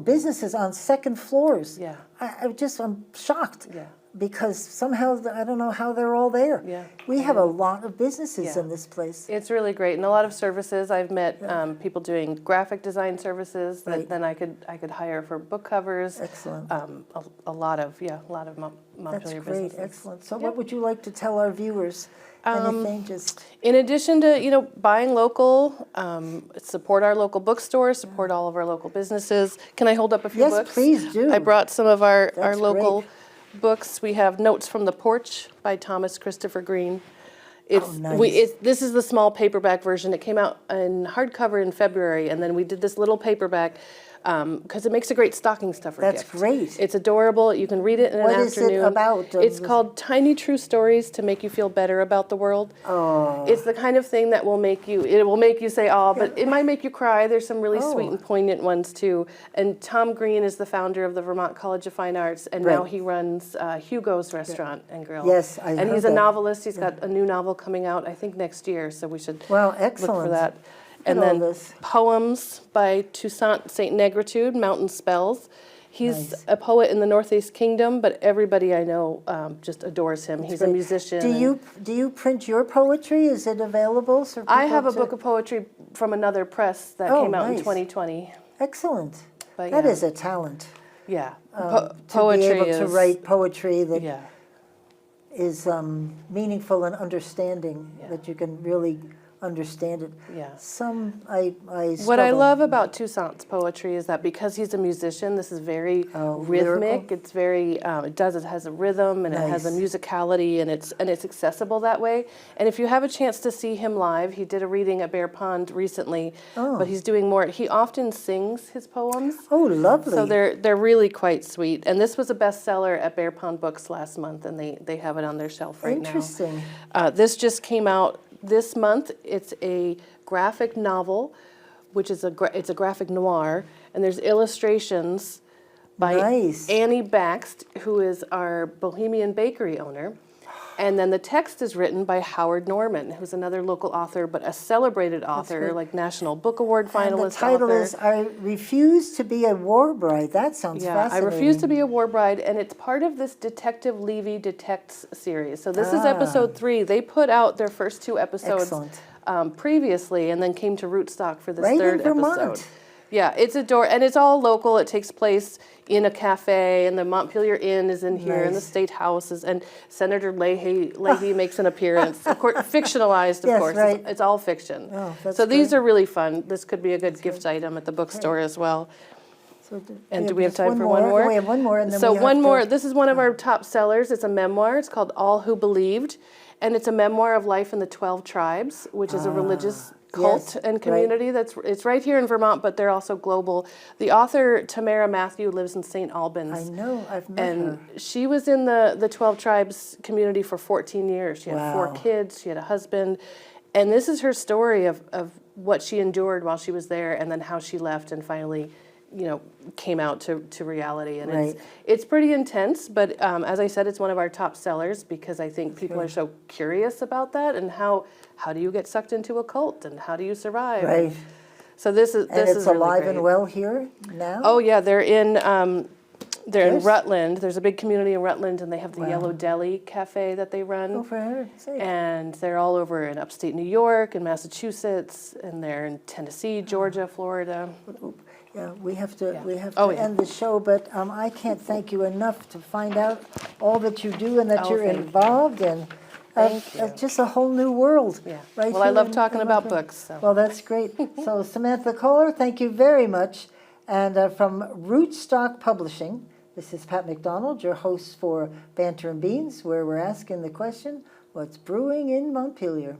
Speaker 1: businesses on second floors.
Speaker 3: Yeah.
Speaker 1: I'm shocked.
Speaker 3: Yeah.
Speaker 1: Because somehow, I don't know how they're all there.
Speaker 3: Yeah.
Speaker 1: We have a lot of businesses
Speaker 3: Yeah.
Speaker 1: in this place.
Speaker 3: It's really great, and a lot of services. I've met people doing graphic design services that then I could hire for book covers.
Speaker 1: Excellent.
Speaker 3: A lot of Montpelier
Speaker 1: That's great,
Speaker 3: businesses.
Speaker 1: excellent. So what would you like to tell our viewers? Anything, just...
Speaker 3: In addition to buying local, support our local bookstores, support all of our local businesses. Can I hold up a few books?
Speaker 1: Yes, please do.
Speaker 3: I brought some of our
Speaker 1: That's
Speaker 3: local
Speaker 1: great.
Speaker 3: books. We have Notes from the Porch by Thomas Christopher Green.
Speaker 1: Nice.
Speaker 3: This is the small paperback version. It came out in hardcover in February, and then we did this little paperback because it makes a great stocking stuffer
Speaker 1: That's
Speaker 3: gift.
Speaker 1: great.
Speaker 3: It's adorable. You can read it in an
Speaker 1: What is
Speaker 3: afternoon.
Speaker 1: it about?
Speaker 3: It's called Tiny True Stories to Make You Feel Better About the World.
Speaker 1: Oh.
Speaker 3: It's the kind of thing that will make you say, oh, but it might make you cry. There's some really sweet and poignant ones too. And Tom Green is the founder of the Vermont College of Fine Arts, and now he runs Hugo's Restaurant and Grill.
Speaker 1: Yes, I
Speaker 3: And
Speaker 1: heard
Speaker 3: he's a
Speaker 1: that.
Speaker 3: novelist. He's got a new novel coming out, I think, next year, so we should
Speaker 1: Wow,
Speaker 3: look
Speaker 1: excellent.
Speaker 3: for that.
Speaker 1: Look
Speaker 3: And
Speaker 1: at all
Speaker 3: then
Speaker 1: this.
Speaker 3: poems by Toussaint St. Negritude, Mountain Spells. He's
Speaker 1: Nice.
Speaker 3: a poet in the Northeast Kingdom, but everybody I know just adores him. He's a musician.
Speaker 1: Do you print your poetry? Is it available? For
Speaker 3: I
Speaker 1: people
Speaker 3: have a
Speaker 1: to-
Speaker 3: book of poetry from another press that
Speaker 1: Oh,
Speaker 3: came out in
Speaker 1: nice.
Speaker 3: 2020.
Speaker 1: Excellent.
Speaker 3: But
Speaker 1: That
Speaker 3: yeah.
Speaker 1: is a talent.
Speaker 3: Yeah,
Speaker 1: to
Speaker 3: poetry
Speaker 1: be able
Speaker 3: is
Speaker 1: to write poetry that
Speaker 3: yeah.
Speaker 1: is meaningful and understanding, that you can really understand it.
Speaker 3: Yeah.
Speaker 1: Some I
Speaker 3: What I
Speaker 1: struggle.
Speaker 3: love about Toussaint's poetry is that because he's a musician, this is very rhythmic.
Speaker 1: lyrical?
Speaker 3: It's very it has a rhythm and it has a
Speaker 1: Nice.
Speaker 3: musicality, and it's accessible that way. And if you have a chance to see him live, he did a reading at Bear Pond recently, but he's doing more. He often sings his poems.
Speaker 1: Oh, lovely.
Speaker 3: So they're really quite sweet. And this was a bestseller at Bear Pond Books last month, and they have it on their shelf right now.
Speaker 1: Interesting.
Speaker 3: This just came out this month. It's a graphic novel, which is it's a graphic noir, and there's illustrations by
Speaker 1: Nice.
Speaker 3: Annie Baxt, who is our Bohemian Bakery owner. And then the text is written by Howard Norman, who's another local author, but a celebrated author,
Speaker 1: great.
Speaker 3: like National Book Award finalist
Speaker 1: And the title
Speaker 3: author.
Speaker 1: is I Refuse to Be a War Bride. That sounds
Speaker 3: Yeah, I
Speaker 1: fascinating.
Speaker 3: Refuse to Be a War Bride, and it's part of this Detective Levy Detects series. So this is episode 3. They put out their first 2 episodes
Speaker 1: Excellent.
Speaker 3: Previously, and then came to Rootstock for this
Speaker 1: Right in
Speaker 3: third
Speaker 1: Vermont.
Speaker 3: episode. Yeah, it's and it's all local. It takes place in a cafe, and the Montpelier Inn is in here, and the
Speaker 1: Nice.
Speaker 3: State House is, and Senator Leahy makes an appearance. Of course, fictionalized, of
Speaker 1: Yes,
Speaker 3: course.
Speaker 1: right.
Speaker 3: It's all fiction.
Speaker 1: Oh, that's
Speaker 3: so these
Speaker 1: great.
Speaker 3: are really fun. This could be a good gift item at the bookstore as well.
Speaker 1: So
Speaker 3: And do we have
Speaker 1: just
Speaker 3: time for one more?
Speaker 1: We have one more, and then
Speaker 3: So
Speaker 1: we have
Speaker 3: one
Speaker 1: to-
Speaker 3: more. This is one of our top sellers. It's a memoir. It's called All Who Believed, and it's a memoir of life in the 12 tribes, which is a religious cult
Speaker 1: yes,
Speaker 3: and
Speaker 1: right.
Speaker 3: community. It's right here in Vermont, but they're also global. The author Tamara Matthew lives in St. Albans.
Speaker 1: I know, I've met
Speaker 3: And
Speaker 1: her.
Speaker 3: she was in the 12 tribes community for 14 years. She had 4
Speaker 1: Wow.
Speaker 3: kids. She had a husband. And this is her story of what she endured while she was there, and then how she left and finally, came out to reality. And
Speaker 1: Right.
Speaker 3: it's pretty intense, but as I said, it's one of our top sellers because I think people are so curious about that, and how do you get sucked into a cult, and how do you survive?
Speaker 1: Right.
Speaker 3: So this is
Speaker 1: And it's
Speaker 3: really
Speaker 1: alive
Speaker 3: great.
Speaker 1: and well here now?
Speaker 3: Oh yeah, they're in
Speaker 1: Yes.
Speaker 3: Rutland. There's a big community in Rutland, and they have the
Speaker 1: Wow.
Speaker 3: Yellow Deli Cafe that they run.
Speaker 1: Oh, for heaven's sake.
Speaker 3: And they're all over in upstate New York and Massachusetts, and they're in Tennessee, Georgia, Florida.
Speaker 1: Yeah, we have to
Speaker 3: Oh, yeah.
Speaker 1: end the show, but I can't thank you enough to find out all that you do and that
Speaker 3: Oh,
Speaker 1: you're
Speaker 3: thank you.
Speaker 1: involved in.
Speaker 3: Thank you.
Speaker 1: Just a whole new world.
Speaker 3: Yeah.
Speaker 1: Right
Speaker 3: Well, I
Speaker 1: here
Speaker 3: love
Speaker 1: in-
Speaker 3: talking
Speaker 1: in
Speaker 3: about
Speaker 1: Montreal.
Speaker 3: books. So.
Speaker 1: Well, that's great. So Samantha Kohler, thank you very much. And from Rootstock Publishing, this is Pat McDonald, your host for Banter and Beans, where we're asking the question, what's brewing in Montpelier?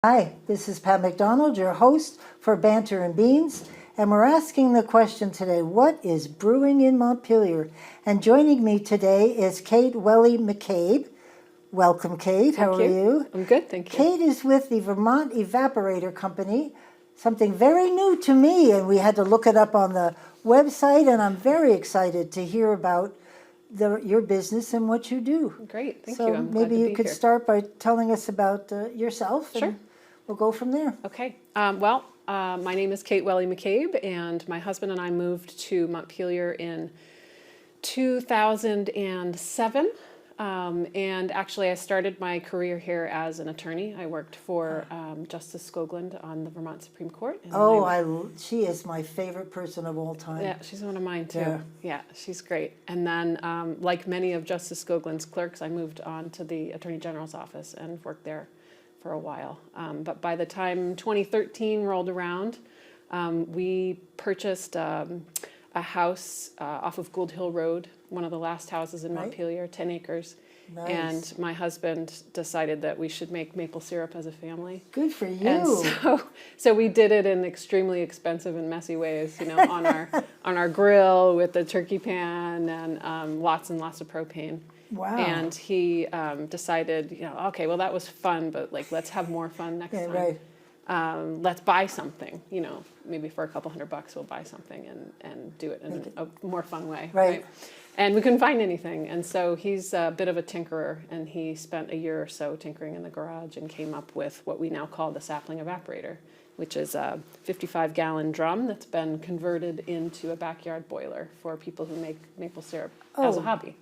Speaker 1: Hi, this is Pat McDonald, your host for Banter and Beans, and we're asking the question today, what is brewing in Montpelier? And joining me today is Kate Welly McCabe. Welcome, Kate. How are you?
Speaker 4: I'm good, thank you.
Speaker 1: Kate is with the Vermont Evaporator Company, something very new to me, and we had to look it up on the website, and I'm very excited to hear about your business and what you do.
Speaker 4: Great, thank
Speaker 1: So
Speaker 4: you. I'm glad
Speaker 1: maybe
Speaker 4: to
Speaker 1: you
Speaker 4: be
Speaker 1: could
Speaker 4: here.
Speaker 1: start by telling us about yourself,
Speaker 4: Sure.
Speaker 1: and we'll go from there.
Speaker 4: Okay. My name is Kate Welly McCabe, and my husband and I moved to Montpelier in 2007. And actually, I started my career here as an attorney. I worked for Justice Skoglund on the Vermont Supreme Court. And then
Speaker 1: She is my favorite person of all time.
Speaker 4: yeah, she's one of mine too.
Speaker 1: Yeah.
Speaker 4: Yeah, she's great. And then, like many of Justice Skoglund's clerks, I moved on to the Attorney General's office and worked there for a while. But by the time 2013 rolled around, we purchased a house off of Gould Hill Road, one of the last houses in
Speaker 1: Right.
Speaker 4: Montpelier, 10 acres.
Speaker 1: Nice.
Speaker 4: And my husband decided that we should make maple syrup as a family.
Speaker 1: Good for you.
Speaker 4: And so we did it in extremely expensive and messy ways, on our grill with the turkey pan and lots and lots of propane.
Speaker 1: Wow.
Speaker 4: And he decided, okay, well that was fun, but let's have more fun next
Speaker 1: Yeah,
Speaker 4: time.
Speaker 1: right.
Speaker 4: Let's buy something, maybe for a couple $100 we'll buy something and do it in a more fun way.
Speaker 1: Right.
Speaker 4: And we couldn't find anything. And so he's a bit of a tinkerer, and he spent a year or so tinkering in the garage and came up with what we now call the sapling evaporator, which is a 55-gallon drum that's been converted into a backyard boiler for people who make maple syrup as a hobby.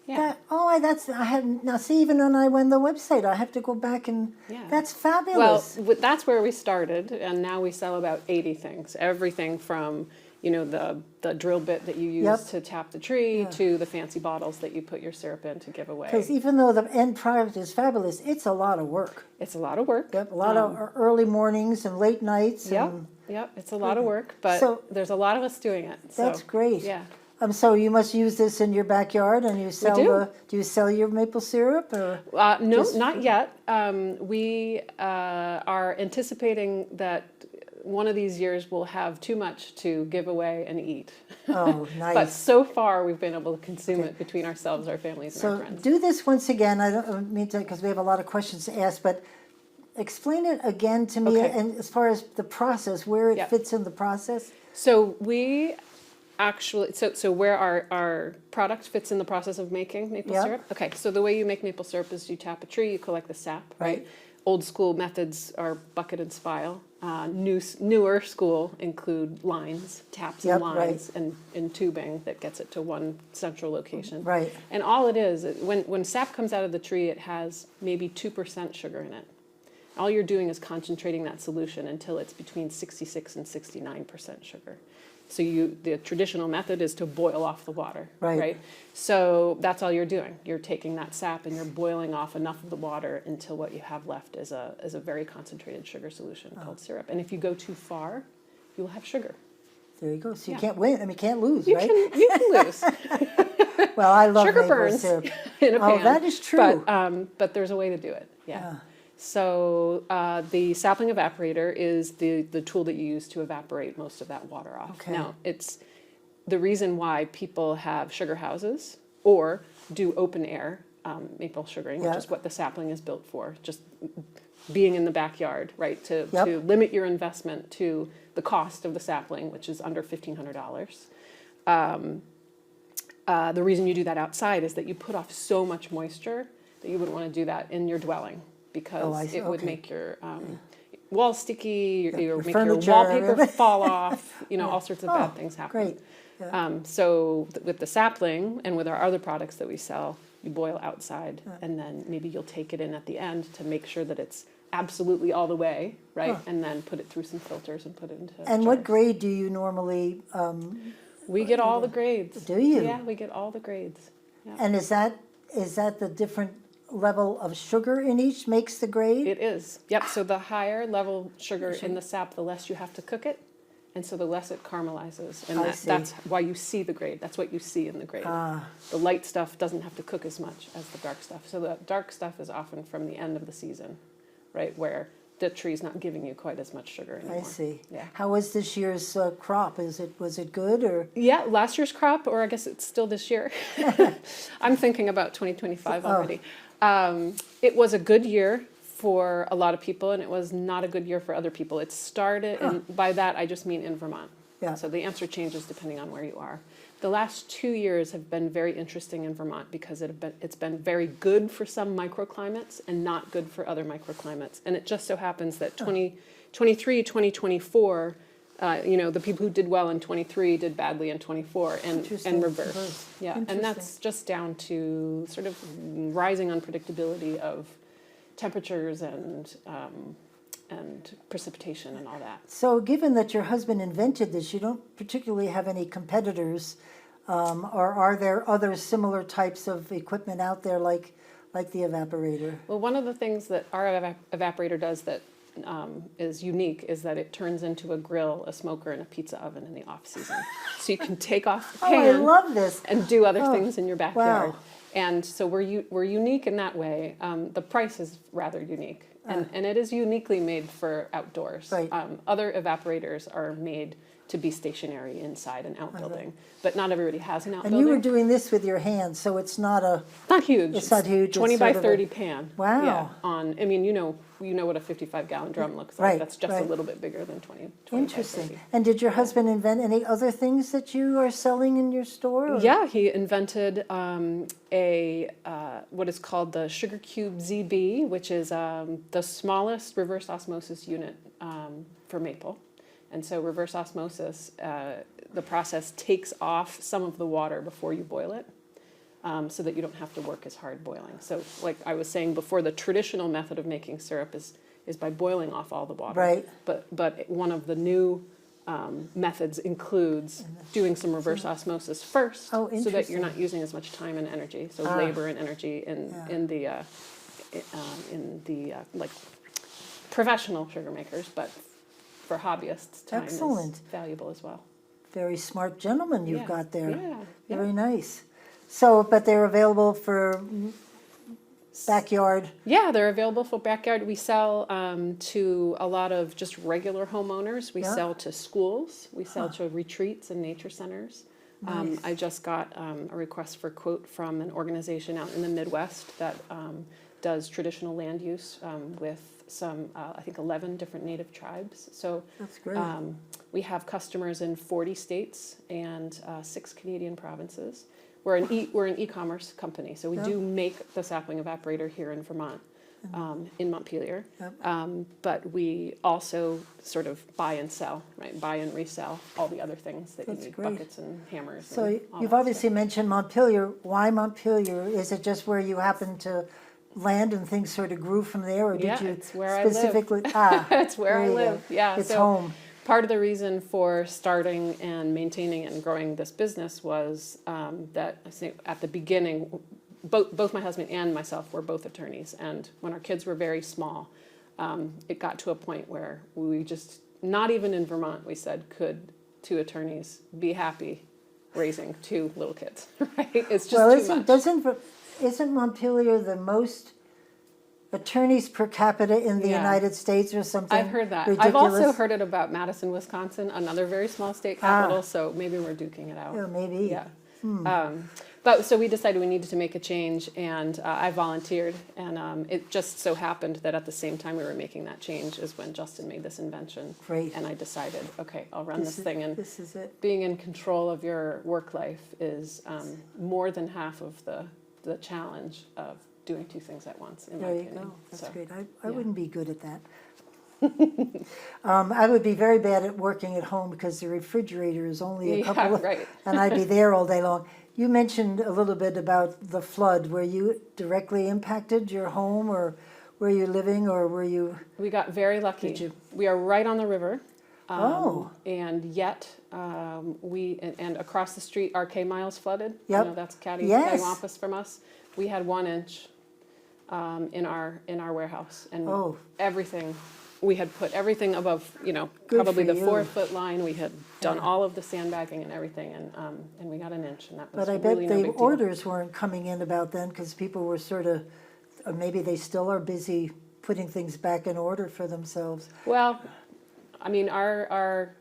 Speaker 4: Yeah.
Speaker 1: Now see, even when I went to the website, I have to go back and,
Speaker 4: Yeah.
Speaker 1: that's fabulous.
Speaker 4: Well, that's where we started, and now we sell about 80 things. Everything from, the drill bit that you use
Speaker 1: Yep.
Speaker 4: to tap the tree to the fancy bottles that you put your syrup in to give away.
Speaker 1: Because even though the end product is fabulous, it's a lot of work.
Speaker 4: It's a lot of work.
Speaker 1: Yep, a lot of early mornings and late nights.
Speaker 4: Yep,
Speaker 1: And
Speaker 4: yep, it's a lot of work, but
Speaker 1: So-
Speaker 4: there's a lot of us doing it. So,
Speaker 1: that's great.
Speaker 4: Yeah.
Speaker 1: So you must use this in your backyard, and you sell
Speaker 4: do.
Speaker 1: do you sell your maple syrup or?
Speaker 4: No,
Speaker 1: Just-
Speaker 4: not yet. We are anticipating that one of these years we'll have too much to give away and eat.
Speaker 1: Oh,
Speaker 4: But
Speaker 1: nice.
Speaker 4: so far, we've been able to consume it between ourselves, our families, and our
Speaker 1: So
Speaker 4: friends.
Speaker 1: do this once again. I don't mean to, because we have a lot of questions to ask, but explain it again to me.
Speaker 4: Okay.
Speaker 1: And as far as the process, where it
Speaker 4: Yep.
Speaker 1: fits in the process.
Speaker 4: So we actually, so where our product fits in the process of making maple
Speaker 1: Yep.
Speaker 4: syrup? Okay, so the way you make maple syrup is you tap a tree, you collect the sap, right?
Speaker 1: Right.
Speaker 4: Old school methods are bucket and spile. Newer school include lines, taps
Speaker 1: Yep,
Speaker 4: and lines, and tubing that gets it to one central location.
Speaker 1: Right.
Speaker 4: And all it is, when sap comes out of the tree, it has maybe 2% sugar in it. All you're doing is concentrating that solution until it's between 66 and 69% sugar. So the traditional method is to boil off the water,
Speaker 1: Right.
Speaker 4: So that's all you're doing. You're taking that sap and you're boiling off enough of the water until what you have left is a very concentrated sugar solution called syrup. And if you go too far, you'll have sugar.
Speaker 1: There you go. So you
Speaker 4: Yeah.
Speaker 1: can't win. I mean, you can't lose,
Speaker 4: You
Speaker 1: right?
Speaker 4: you can lose.
Speaker 1: Well, I love
Speaker 4: Sugar
Speaker 1: maple
Speaker 4: burns
Speaker 1: syrup.
Speaker 4: in a pan.
Speaker 1: Oh, that is true.
Speaker 4: But there's a way to do it. Yeah. So the sapling evaporator is the tool that you use to evaporate most of that water off.
Speaker 1: Okay.
Speaker 4: Now, it's the reason why people have sugar houses or do open air maple sugaring,
Speaker 1: Yep.
Speaker 4: which is what the sapling is built for, just being in the backyard, right? To
Speaker 1: Yep.
Speaker 4: limit your investment to the cost of the sapling, which is under $1,500. The reason you do that outside is that you put off so much moisture that you wouldn't want to do that in your dwelling because
Speaker 1: Oh, I see.
Speaker 4: it would
Speaker 1: Okay.
Speaker 4: make your walls sticky,
Speaker 1: your
Speaker 4: make your
Speaker 1: furniture,
Speaker 4: wallpaper
Speaker 1: everything.
Speaker 4: fall off, all sorts of
Speaker 1: Oh,
Speaker 4: bad things happen.
Speaker 1: great. Yeah.
Speaker 4: So with the sapling and with our other products that we sell, you boil outside and then maybe you'll take it in at the end to make sure that it's absolutely all the way, right? And then put it through some filters and put it into
Speaker 1: And what
Speaker 4: jars.
Speaker 1: grade do you normally,
Speaker 4: We get all the grades.
Speaker 1: Do you?
Speaker 4: Yeah, we get all the grades. Yeah.
Speaker 1: and is that the different level of sugar in each makes the grade?
Speaker 4: It is. Yep. So the higher level sugar in the sap, the less you have to cook it. And so the less it caramelizes. And
Speaker 1: I see.
Speaker 4: that's why you see the grade. That's what you see in the grade. The light stuff doesn't have to cook as much as the dark stuff. So the dark stuff is often from the end of the season, right? Where the tree's not giving you quite as much sugar anymore.
Speaker 1: I see.
Speaker 4: Yeah.
Speaker 1: How was this year's crop? Was it good or?
Speaker 4: Yeah, last year's crop, or I guess it's still this year. I'm thinking about 2025 already. It was a good year for a lot of people, and it was not a good year for other people. It started, and by that I just mean in Vermont.
Speaker 1: Yeah.
Speaker 4: So the answer changes depending on where you are. The last 2 years have been very interesting in Vermont because it's been very good for some microclimates and not good for other microclimates. And it just so happens that 2023, 2024, the people who did well in 23 did badly in 24
Speaker 1: Interesting.
Speaker 4: and reverse.
Speaker 1: Reverse.
Speaker 4: Yeah,
Speaker 1: Interesting.
Speaker 4: and that's just down to sort of rising unpredictability of temperatures and precipitation and all that.
Speaker 1: So given that your husband invented this, you don't particularly have any competitors, or are there other similar types of equipment out there like the evaporator?
Speaker 4: Well, one of the things that our evaporator does that is unique is that it turns into a grill, a smoker, and a pizza oven in the off season. So you can take off the
Speaker 1: Oh, I
Speaker 4: pan
Speaker 1: love this.
Speaker 4: and do other things in your backyard.
Speaker 1: wow.
Speaker 4: And so we're unique in that way. The price is rather unique, and it is uniquely made for outdoors.
Speaker 1: Right.
Speaker 4: Other evaporators are made to be stationary inside an outbuilding, but not everybody has an
Speaker 1: And
Speaker 4: outbuilding.
Speaker 1: you were doing this with your hands, so it's not a,
Speaker 4: Not huge.
Speaker 1: It's not huge, it's
Speaker 4: 20 by
Speaker 1: sort of a-
Speaker 4: 30 pan.
Speaker 1: Wow.
Speaker 4: Yeah. You know what a 55-gallon drum looks like.
Speaker 1: Right,
Speaker 4: That's just
Speaker 1: right.
Speaker 4: a little bit bigger than 20 by
Speaker 1: interesting.
Speaker 4: 30.
Speaker 1: And did your husband invent any other things that you are selling in your store? or-
Speaker 4: Yeah, he invented what is called the Sugar Cube ZB, which is the smallest reverse osmosis unit for maple. And so reverse osmosis, the process takes off some of the water before you boil it, so that you don't have to work as hard boiling. So like I was saying before, the traditional method of making syrup is by boiling off all the water.
Speaker 1: Right.
Speaker 4: But one of the new methods includes doing some reverse osmosis first,
Speaker 1: Oh,
Speaker 4: so that you're not
Speaker 1: interesting.
Speaker 4: using as much time and energy, so labor and energy in the like professional sugar makers, but for hobbyists, time
Speaker 1: Excellent.
Speaker 4: is valuable as well.
Speaker 1: Very smart gentleman you've
Speaker 4: Yeah.
Speaker 1: got there.
Speaker 4: Yeah, yeah.
Speaker 1: Very nice. So, but they're available for backyard.
Speaker 4: Yeah, they're available for backyard. We sell to a lot of just regular homeowners. We
Speaker 1: Yeah.
Speaker 4: sell to schools. We sell to retreats and nature centers.
Speaker 1: Nice.
Speaker 4: I just got a request for quote from an organization out in the Midwest that does traditional land use with some, I think, 11 different native tribes. So
Speaker 1: That's great.
Speaker 4: we have customers in 40 states and 6 Canadian provinces. We're an e-commerce company, so we do make the sapling evaporator here in Vermont, in Montpelier.
Speaker 1: Yep.
Speaker 4: But we also sort of buy and sell, right? Buy and resell all the other things that
Speaker 1: That's
Speaker 4: you need,
Speaker 1: great.
Speaker 4: buckets and hammers.
Speaker 1: So
Speaker 4: and all
Speaker 1: you've
Speaker 4: that
Speaker 1: obviously
Speaker 4: stuff.
Speaker 1: mentioned Montpelier. Why Montpelier? Is it just where you happen to land and things sort of grew from there, or did
Speaker 4: Yeah,
Speaker 1: you
Speaker 4: it's where I live.
Speaker 1: specifically?
Speaker 4: It's where
Speaker 1: there
Speaker 4: I
Speaker 1: you go.
Speaker 4: live. Yeah,
Speaker 1: It's
Speaker 4: so
Speaker 1: home.
Speaker 4: part of the reason for starting and maintaining and growing this business was that I think at the beginning, both my husband and myself were both attorneys, and when our kids were very small, it got to a point where we just, not even in Vermont, we said, could 2 attorneys be happy raising 2 little kids, right? It's just
Speaker 1: Well,
Speaker 4: too much.
Speaker 1: isn't Montpelier the most attorneys per capita in the
Speaker 4: Yeah.
Speaker 1: United States or something?
Speaker 4: I've heard that.
Speaker 1: Ridiculous?
Speaker 4: I've also heard it about Madison, Wisconsin, another very small state capital, so maybe we're duking it out.
Speaker 1: Yeah, maybe.
Speaker 4: Yeah. But so we decided we needed to make a change, and I volunteered, and it just so happened that at the same time we were making that change is when Justin made this invention.
Speaker 1: Great.
Speaker 4: And I decided, okay, I'll run this thing, and
Speaker 1: This is it.
Speaker 4: being in control of your work life is more than half of the challenge of doing 2 things at once, in my
Speaker 1: There you
Speaker 4: opinion.
Speaker 1: go. That's
Speaker 4: So,
Speaker 1: great. I
Speaker 4: yeah.
Speaker 1: wouldn't be good at that. I would be very bad at working at home because the refrigerator is only a
Speaker 4: Yeah,
Speaker 1: couple of,
Speaker 4: right.
Speaker 1: and I'd be there all day long. You mentioned a little bit about the flood. Were you directly impacted, your home, or were you living, or were you?
Speaker 4: We got very lucky.
Speaker 1: Did you?
Speaker 4: We are right on the river.
Speaker 1: Oh.
Speaker 4: And yet, and across the street, our K miles flooded.
Speaker 1: Yep.
Speaker 4: You know, that's
Speaker 1: Yes.
Speaker 4: cattywampus from us. We had 1 inch in our warehouse, and
Speaker 1: Oh.
Speaker 4: everything. We had put everything above,
Speaker 1: Good
Speaker 4: probably
Speaker 1: for
Speaker 4: the
Speaker 1: you.
Speaker 4: 4-foot line. We had done
Speaker 1: Yeah.
Speaker 4: all of the sandbagging and everything, and we got 1 inch, and that was
Speaker 1: But I
Speaker 4: really
Speaker 1: bet
Speaker 4: no
Speaker 1: the
Speaker 4: big deal.
Speaker 1: orders weren't coming in about then because people were sort of, or maybe they still are busy putting things back in order for themselves.
Speaker 4: Well, I mean, our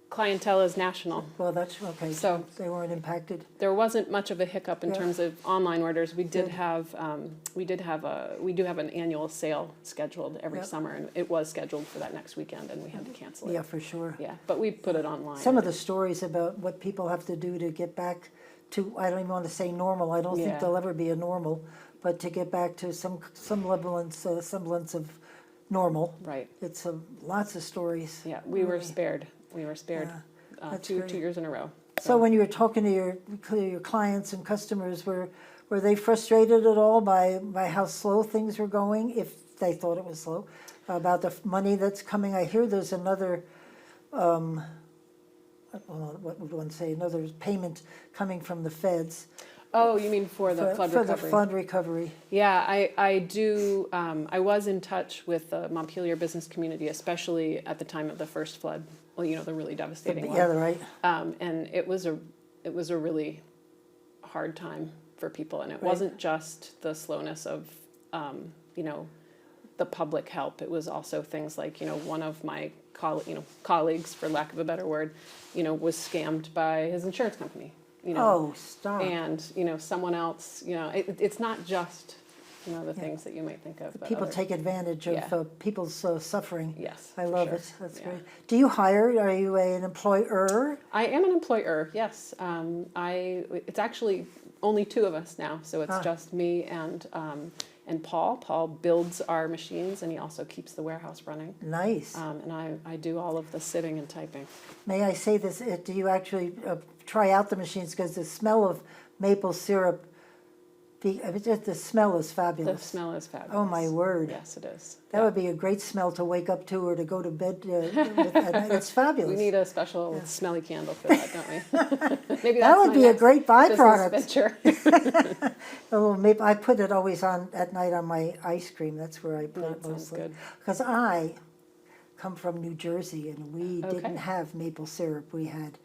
Speaker 4: clientele is national.
Speaker 1: Well, that's okay.
Speaker 4: So-
Speaker 1: They weren't impacted.
Speaker 4: There wasn't much of a hiccup in
Speaker 1: Yeah.
Speaker 4: terms of online orders. We do
Speaker 1: Good.
Speaker 4: have an annual sale scheduled every
Speaker 1: Yep.
Speaker 4: summer, and it was scheduled for that next weekend, and we had to cancel it.
Speaker 1: Yeah, for sure.
Speaker 4: Yeah, but we put it online.
Speaker 1: Some of the stories about what people have to do to get back to, I don't even want to say normal, I don't think
Speaker 4: Yeah.
Speaker 1: there'll ever be a normal, but to get back to some semblance of normal.
Speaker 4: Right.
Speaker 1: It's lots of stories.
Speaker 4: Yeah, we were
Speaker 1: Really.
Speaker 4: spared. We were spared
Speaker 1: Yeah, that's
Speaker 4: two
Speaker 1: great.
Speaker 4: 2 years in a row.
Speaker 1: So when you were talking to your clients and customers, were they frustrated at all by how slow things were going, if they thought it was slow, about the money that's coming? I hear there's another, what would one say, another payment coming from the feds.
Speaker 4: Oh, you mean for the flood
Speaker 1: For
Speaker 4: recovery?
Speaker 1: the flood recovery.
Speaker 4: Yeah, I do. I was in touch with the Montpelier business community, especially at the time of the first flood. Well, the really devastating one.
Speaker 1: Yeah, right.
Speaker 4: And it was a really hard time for people, and it
Speaker 1: Right.
Speaker 4: wasn't just the slowness of the public help. It was also things like one of my colleagues, for lack of a better word, was scammed by his insurance company.
Speaker 1: Oh, stop.
Speaker 4: And someone else. It's not just the things that you might think of. but
Speaker 1: People
Speaker 4: other-
Speaker 1: take advantage of
Speaker 4: Yeah.
Speaker 1: People's suffering.
Speaker 4: Yes,
Speaker 1: I
Speaker 4: for
Speaker 1: love
Speaker 4: sure.
Speaker 1: it. That's
Speaker 4: Yeah.
Speaker 1: great. Do you hire? Are you an employer?
Speaker 4: I am an employer. Yes, it's actually only 2 of us now, so it's just me and Paul. Paul builds our machines, and he also keeps the warehouse running.
Speaker 1: Nice.
Speaker 4: And I do all of the sitting and typing.
Speaker 1: May I say this? Do you actually try out the machines? Because the smell of maple syrup The smell is
Speaker 4: The
Speaker 1: fabulous.
Speaker 4: smell is fabulous.
Speaker 1: Oh, my word.
Speaker 4: Yes, it is.
Speaker 1: That would be a great smell to wake up to or to go to bed with. It's fabulous.
Speaker 4: We need a special smelly candle for that, don't we? Maybe
Speaker 1: That
Speaker 4: that's
Speaker 1: would
Speaker 4: my
Speaker 1: be a
Speaker 4: next
Speaker 1: great
Speaker 4: business
Speaker 1: byproduct.
Speaker 4: venture.
Speaker 1: Maybe I put it always on at night on my ice cream. That's where I put
Speaker 4: That
Speaker 1: it
Speaker 4: sounds
Speaker 1: mostly.
Speaker 4: good.
Speaker 1: Because I come from New Jersey and we
Speaker 4: Okay.
Speaker 1: didn't have maple syrup. We had,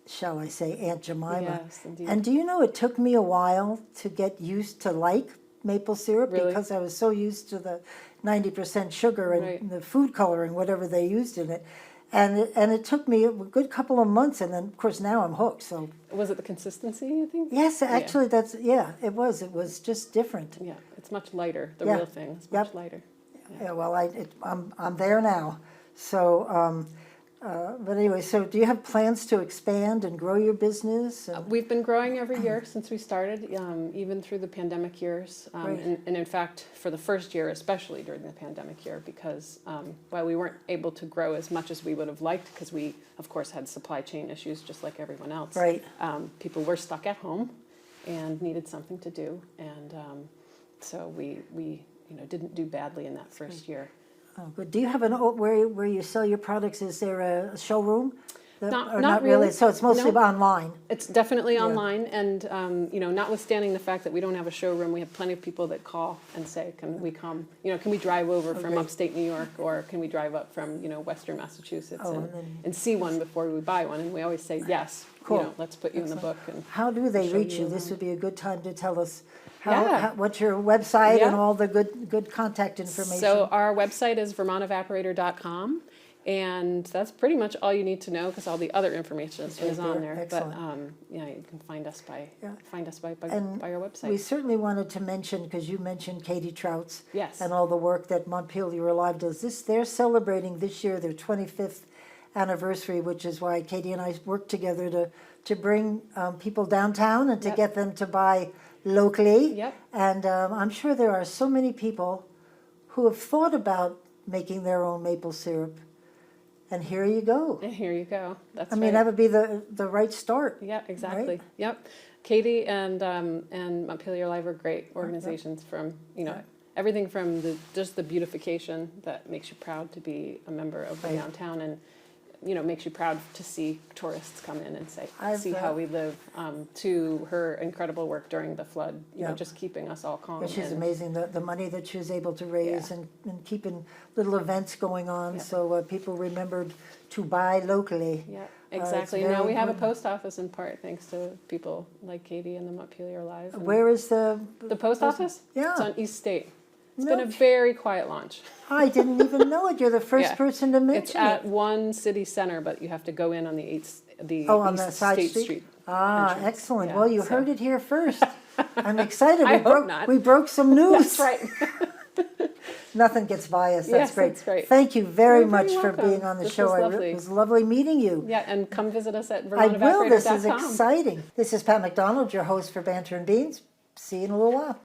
Speaker 1: shall I say, Aunt Jemima.
Speaker 4: Yes, indeed.
Speaker 1: And do you know it took me a while to get used to like maple syrup
Speaker 4: Really?
Speaker 1: because I was so used to the 90% sugar and
Speaker 4: Right.
Speaker 1: the food coloring, whatever they used in it. And it took me a good couple of months, and then of course now I'm hooked. So
Speaker 4: Was it the consistency, you think?
Speaker 1: yes, actually it was. It was just different.
Speaker 4: Yeah, it's much lighter. The
Speaker 1: Yeah.
Speaker 4: real thing is much
Speaker 1: Yep.
Speaker 4: lighter.
Speaker 1: Yeah, well, I'm there now. So, but anyway, so do you have plans to expand and grow your business? And,
Speaker 4: We've been growing every year since we started, even through the pandemic years.
Speaker 1: Right.
Speaker 4: And in fact, for the first year, especially during the pandemic year, because while we weren't able to grow as much as we would have liked, because we, of course, had supply chain issues just like everyone else.
Speaker 1: Right.
Speaker 4: People were stuck at home and needed something to do. And so we didn't do badly in that first year.
Speaker 1: oh, good. Do you have where you sell your products? Is there a showroom?
Speaker 4: Not really.
Speaker 1: So it's mostly
Speaker 4: No.
Speaker 1: online.
Speaker 4: It's definitely
Speaker 1: Yeah.
Speaker 4: online, and notwithstanding the fact that we don't have a showroom, we have plenty of people that call and say, "Can we come? Can we drive over from
Speaker 1: great.
Speaker 4: upstate New York, or can we drive up from Western Massachusetts
Speaker 1: Oh,
Speaker 4: and see one before we buy one?" And we always say, "Yes,
Speaker 1: Cool.
Speaker 4: let's put you in the book." And
Speaker 1: How do they
Speaker 4: show
Speaker 1: reach
Speaker 4: you
Speaker 1: you? This
Speaker 4: around.
Speaker 1: would be a good time to tell us
Speaker 4: Yeah.
Speaker 1: what's your website and
Speaker 4: Yeah.
Speaker 1: all the good contact information.
Speaker 4: So our website is vermontevaporator.com. And that's pretty much all you need to know, because all the other information
Speaker 1: It's
Speaker 4: is
Speaker 1: right
Speaker 4: on
Speaker 1: there.
Speaker 4: there.
Speaker 1: Excellent.
Speaker 4: But you can find us by
Speaker 1: Yeah.
Speaker 4: by our website.
Speaker 1: We certainly wanted to mention, because you mentioned Katie Trout's
Speaker 4: Yes.
Speaker 1: and all the work that Montpelier Alive does. They're celebrating this year their 25th anniversary, which is why Katie and I worked together to bring people downtown and to
Speaker 4: Yep.
Speaker 1: get them to buy locally.
Speaker 4: Yep.
Speaker 1: And I'm sure there are so many people who have thought about making their own maple syrup. And here you go.
Speaker 4: And here you go. That's
Speaker 1: I mean,
Speaker 4: right.
Speaker 1: that would be the right start.
Speaker 4: Yeah, exactly.
Speaker 1: right?
Speaker 4: Yep. Katie and Montpelier Live are great organizations. From everything from just the beautification that makes you proud to be a member of the
Speaker 1: Right.
Speaker 4: downtown, and makes you proud to see tourists come in and
Speaker 1: I've,
Speaker 4: see how we live. To her incredible work during the flood,
Speaker 1: Yeah.
Speaker 4: just keeping us all calm.
Speaker 1: Yeah, she's
Speaker 4: and-
Speaker 1: amazing, the money that she was able to raise
Speaker 4: Yeah.
Speaker 1: and keeping little events going on,
Speaker 4: Yeah.
Speaker 1: so people remembered to buy locally.
Speaker 4: Yeah,
Speaker 1: it's
Speaker 4: exactly.
Speaker 1: very
Speaker 4: Now we have a
Speaker 1: important.
Speaker 4: post office in part thanks to people like Katie and the Montpelier Live. and-
Speaker 1: Where is the
Speaker 4: The post office?
Speaker 1: Yeah.
Speaker 4: It's on East State. It's
Speaker 1: No
Speaker 4: been a very quiet launch.
Speaker 1: I didn't even know it. You're the first
Speaker 4: Yeah.
Speaker 1: person to
Speaker 4: It's
Speaker 1: mention
Speaker 4: at
Speaker 1: it.
Speaker 4: one city center, but you have to go in on the
Speaker 1: On the
Speaker 4: East
Speaker 1: side
Speaker 4: State
Speaker 1: street?
Speaker 4: Street.
Speaker 1: Ah,
Speaker 4: entrance.
Speaker 1: excellent.
Speaker 4: Yeah,
Speaker 1: Well, you
Speaker 4: so-
Speaker 1: heard it here first. I'm excited.
Speaker 4: I hope not.
Speaker 1: We broke some news.
Speaker 4: That's right.
Speaker 1: Nothing gets by us. That's
Speaker 4: Yes,
Speaker 1: great.
Speaker 4: that's great.
Speaker 1: Thank you very
Speaker 4: You're
Speaker 1: much
Speaker 4: very
Speaker 1: for
Speaker 4: welcome.
Speaker 1: being on the
Speaker 4: This
Speaker 1: show.
Speaker 4: was lovely.
Speaker 1: It was lovely meeting you.
Speaker 4: Yeah, and come visit us at
Speaker 1: I will. This is
Speaker 4: vermontevaporator.com.
Speaker 1: exciting. This is Pat McDonald, your host for Banter and Beans. See you in a little while.